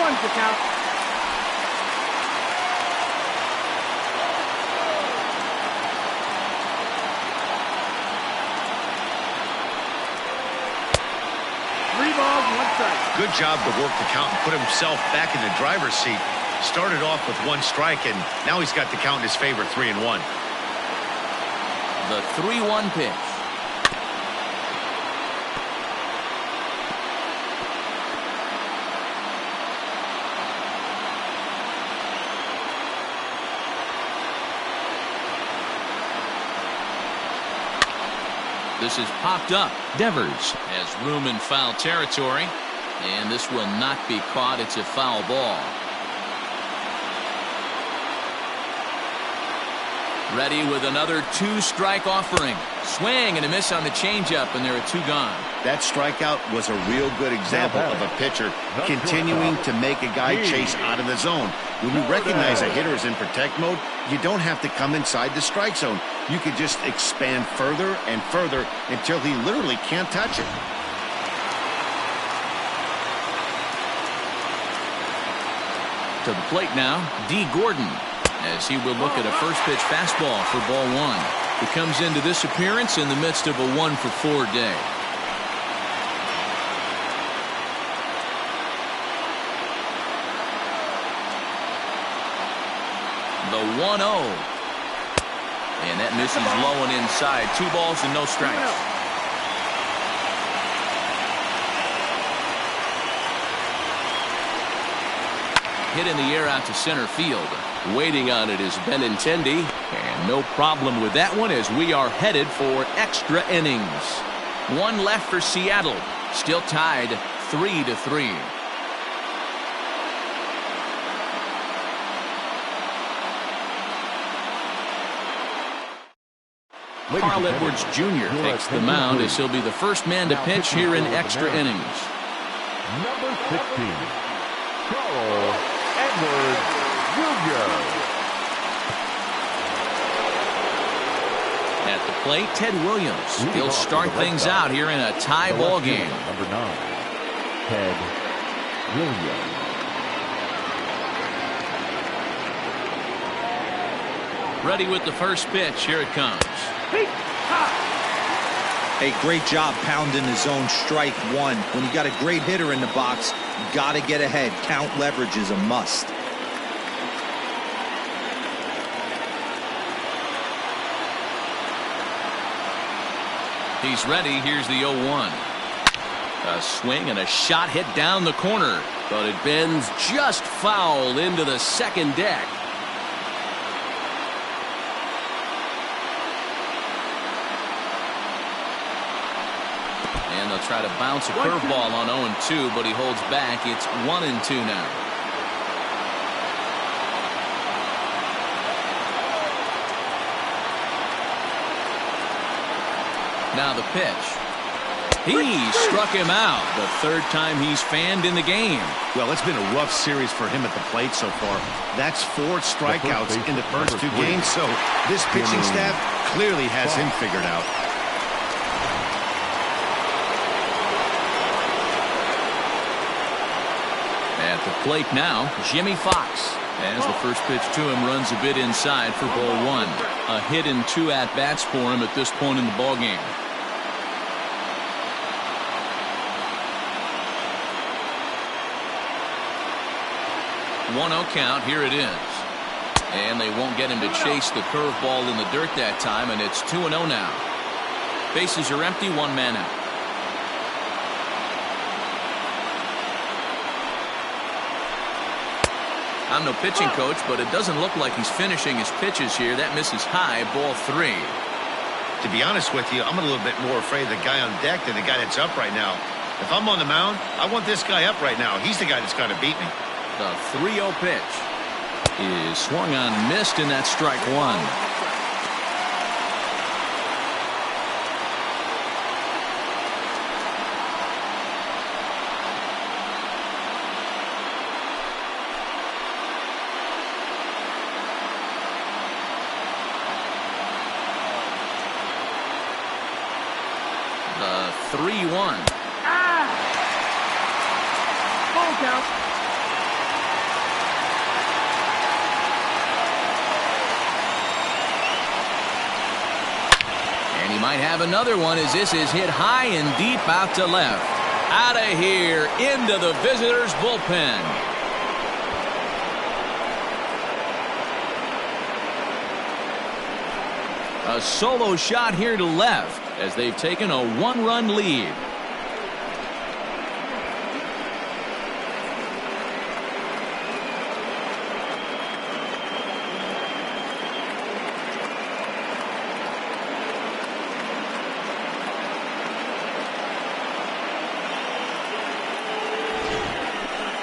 The count. Three balls, one strike. Good job to work the count and put himself back in the driver's seat. Started off with one strike, and now he's got the count in his favor, 3-1. The 3-1 pitch. This is popped up. Devers has room in foul territory, and this will not be caught. It's a foul ball. Ready with another 2-strike offering. Swing and a miss on the changeup, and there are 2 gone. That strikeout was a real good example of a pitcher continuing to make a guy chase out of the zone. When you recognize a hitter is in protect mode, you don't have to come inside the strike zone. You can just expand further and further until he literally can't touch it. To the plate now, D. Gordon, as he will look at a first pitch fastball for ball 1. He comes into this appearance in the midst of a 1-for-4 day. The 1-0. And that misses low and inside. 2 balls and no strikes. Hit in the air out to center field. Waiting on it is Benintendi, and no problem with that one as we are headed for extra innings. 1 left for Seattle. Still tied 3-3. Carl Edwards Jr. takes the mound as he'll be the first man to pitch here in extra innings. Number 15, Carl Edwards Jr. At the plate, Ted Williams. He'll start things out here in a tie ball game. Number 9, Ted Williams. Ready with the first pitch. Here it comes. Hey, great job pounding the zone. Strike 1. When you got a great hitter in the box, you got to get ahead. Count leverage is a must. He's ready. Here's the 0-1. A swing and a shot hit down the corner, but it bends just foul into the second deck. And they'll try to bounce a curveball on 0-2, but he holds back. It's 1-2 now. Now the pitch. He struck him out. The 3rd time he's fanned in the game. Well, it's been a rough series for him at the plate so far. That's 4 strikeouts in the first 2 games, so this pitching staff clearly has him figured out. At the plate now, Jimmy Fox. As the first pitch to him runs a bit inside for ball 1. A hit and 2 at-bats for him at this point in the ballgame. 1-0 count. Here it is. And they won't get him to chase the curveball in the dirt that time, and it's 2-0 now. Bases are empty, 1 man out. I'm no pitching coach, but it doesn't look like he's finishing his pitches here. That misses high, ball 3. To be honest with you, I'm a little bit more afraid of the guy on deck than the guy that's up right now. If I'm on the mound, I want this guy up right now. He's the guy that's got to beat me. The 3-0 pitch is swung on, missed, and that's strike 1. The 3-1. Ball count. And he might have another one as this is hit high and deep out to left. Out of here into the visitors' bullpen. A solo shot here to left as they've taken a 1-run lead.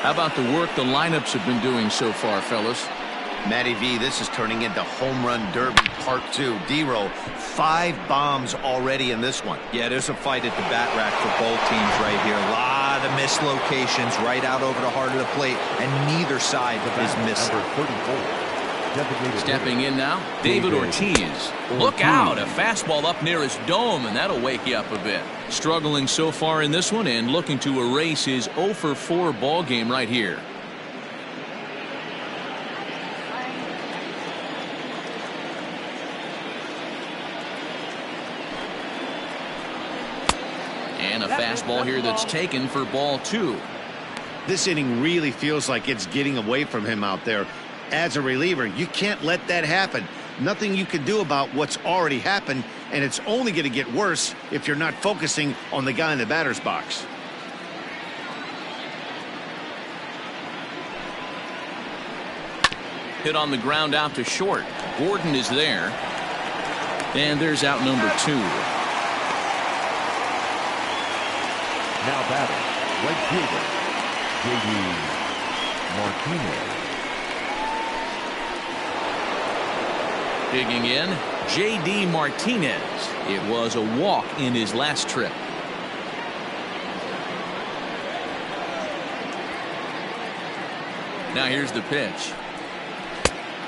How about the work the lineups have been doing so far, fellas? Matty V, this is turning into home run derby part 2. D-Row, 5 bombs already in this one. Yeah, there's a fight at the bat rack for both teams right here. A lot of mislocations right out over the heart of the plate, and neither side is missing. Number 34. Stepping in now, David Ortiz. Look out, a fastball up near his dome, and that'll wake you up a bit. Struggling so far in this one and looking to erase his 0 for 4 ball game right here. And a fastball here that's taken for ball 2. This inning really feels like it's getting away from him out there. As a reliever, you can't let that happen. Nothing you can do about what's already happened, and it's only going to get worse if you're not focusing on the guy in the batter's box. Hit on the ground out to short. Gordon is there. And there's out number 2. Now batting, right fielder, J.D. Martinez. Digging in, J.D. Martinez. It was a walk in his last trip. Now here's the pitch.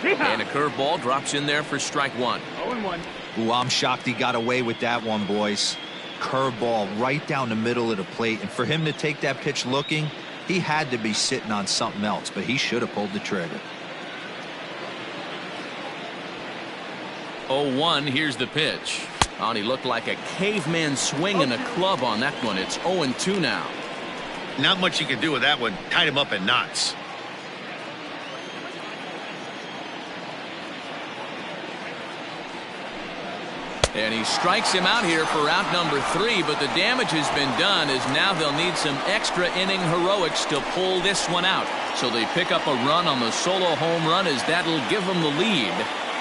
And a curveball drops in there for strike 1. 0-1. Ooh, I'm shocked he got away with that one, boys. Curveball right down the middle of the plate, and for him to take that pitch looking, he had to be sitting on something else, but he should have pulled the trigger. 0-1, here's the pitch. Oh, and he looked like a caveman swinging a club on that one. It's 0-2 now. Not much you can do with that one. Tied him up in knots. And he strikes him out here for out number 3, but the damage has been done as now they'll need some extra inning heroics to pull this one out. So they pick up a run on the solo home run as that'll give them the lead.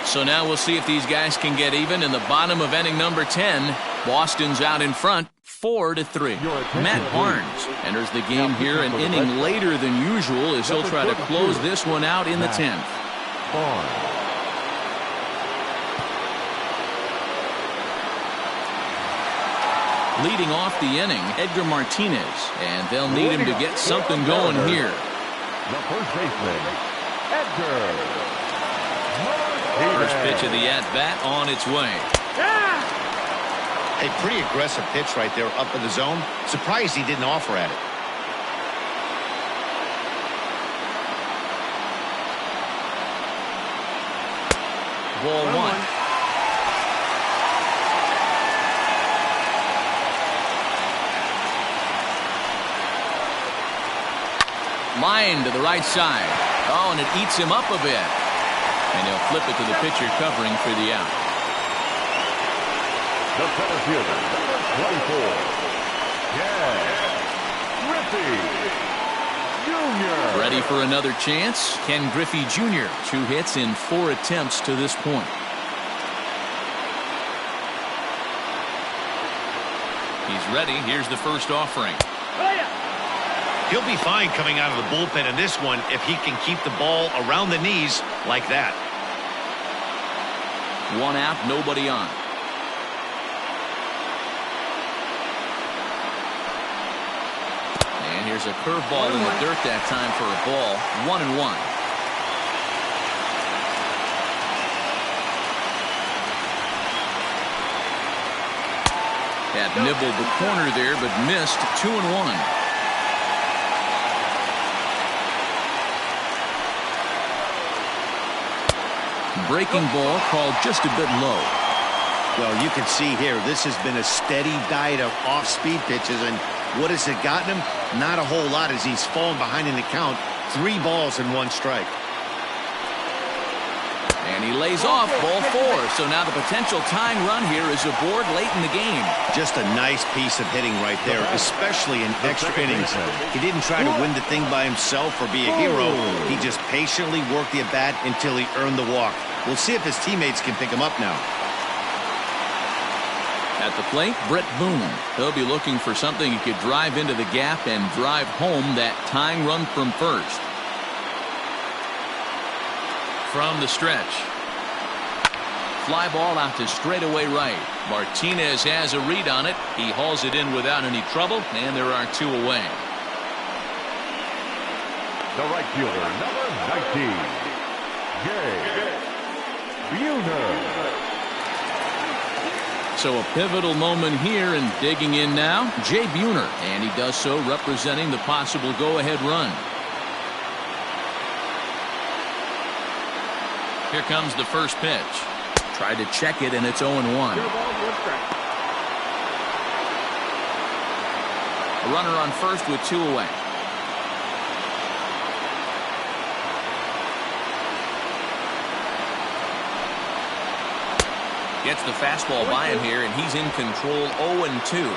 So now we'll see if these guys can get even in the bottom of inning number 10. Boston's out in front 4-3. Matt Barnes enters the game here an inning later than usual as he'll try to close this one out in the 10th. Barnes. Leading off the inning, Edgar Martinez, and they'll need him to get something going here. The first baseman, Edgar. First pitch of the at-bat on its way. A pretty aggressive pitch right there up in the zone. Surprised he didn't offer at it. Ball 1. Line to the right side. Oh, and it eats him up a bit. And he'll flip it to the pitcher covering for the out. The center fielder, number 24. Griffey Jr. Ready for another chance? Ken Griffey Jr. 2 hits in 4 attempts to this point. He's ready. Here's the first offering. He'll be fine coming out of the bullpen in this one if he can keep the ball around the knees like that. 1 out, nobody on. And here's a curveball in the dirt that time for a ball. 1-1. Had nibbled the corner there, but missed. 2-1. Breaking ball called just a bit low. Well, you can see here, this has been a steady diet of off-speed pitches, and what has it gotten him? Not a whole lot as he's fallen behind in the count. 3 balls and 1 strike. And he lays off ball 4. So now the potential tying run here is aboard late in the game. Just a nice piece of hitting right there, especially in extra innings. He didn't try to win the thing by himself or be a hero. He just patiently worked the at-bat until he earned the walk. We'll see if his teammates can pick him up now. At the plate, Brett Boone. He'll be looking for something he could drive into the gap and drive home that tying run from first. From the stretch. Fly ball out to straightaway right. Martinez has a read on it. He hauls it in without any trouble, and there are 2 away. The right fielder, number 19, Jay Buhner. So a pivotal moment here, and digging in now, Jay Buhner, and he does so representing the possible go-ahead run. Here comes the first pitch. Tried to check it, and it's 0-1. A runner on first with 2 away. Gets the fastball by him here, and he's in control. 0-2.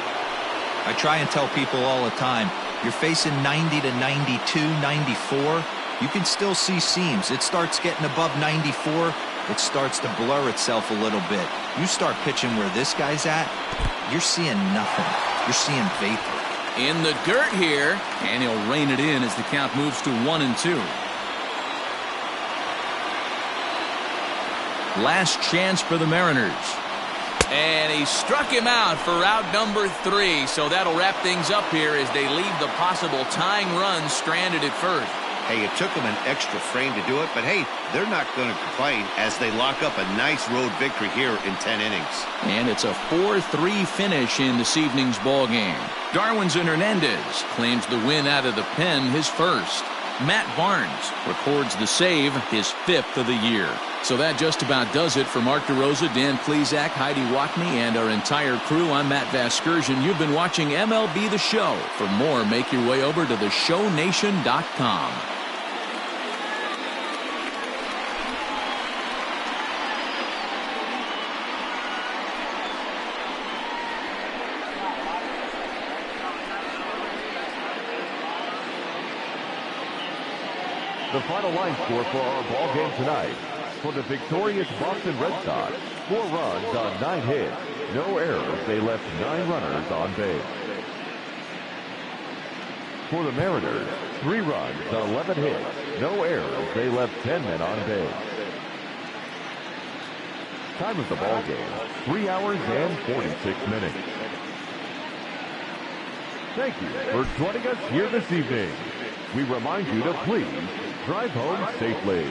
I try and tell people all the time, you're facing 90 to 92, 94. You can still see seams. It starts getting above 94. It starts to blur itself a little bit. You start pitching where this guy's at, you're seeing nothing. You're seeing vapor. In the dirt here, and he'll rein it in as the count moves to 1-2. Last chance for the Mariners. And he struck him out for out number 3. So that'll wrap things up here as they leave the possible tying run stranded at first. Hey, it took them an extra frame to do it, but hey, they're not going to complain as they lock up a nice road victory here in 10 innings. And it's a 4-3 finish in this evening's ball game. Darwinzon Hernandez claims the win out of the pen, his first. Matt Barnes records the save, his 5th of the year. So that just about does it for Mark DeRosa, Dan Plesac, Heidi Watney, and our entire crew. I'm Matt Vasgersian. You've been watching MLB The Show. For more, make your way over to theshownation.com. The final line score for our ball game tonight. For the victorious Boston Red Sox, 4 runs on 9 hits, no errors. They left 9 runners on base. For the Mariners, 3 runs on 11 hits, no errors. They left 10 men on base. Time of the ball game, 3 hours and 46 minutes. Thank you for joining us here this evening. We remind you to please drive home safely.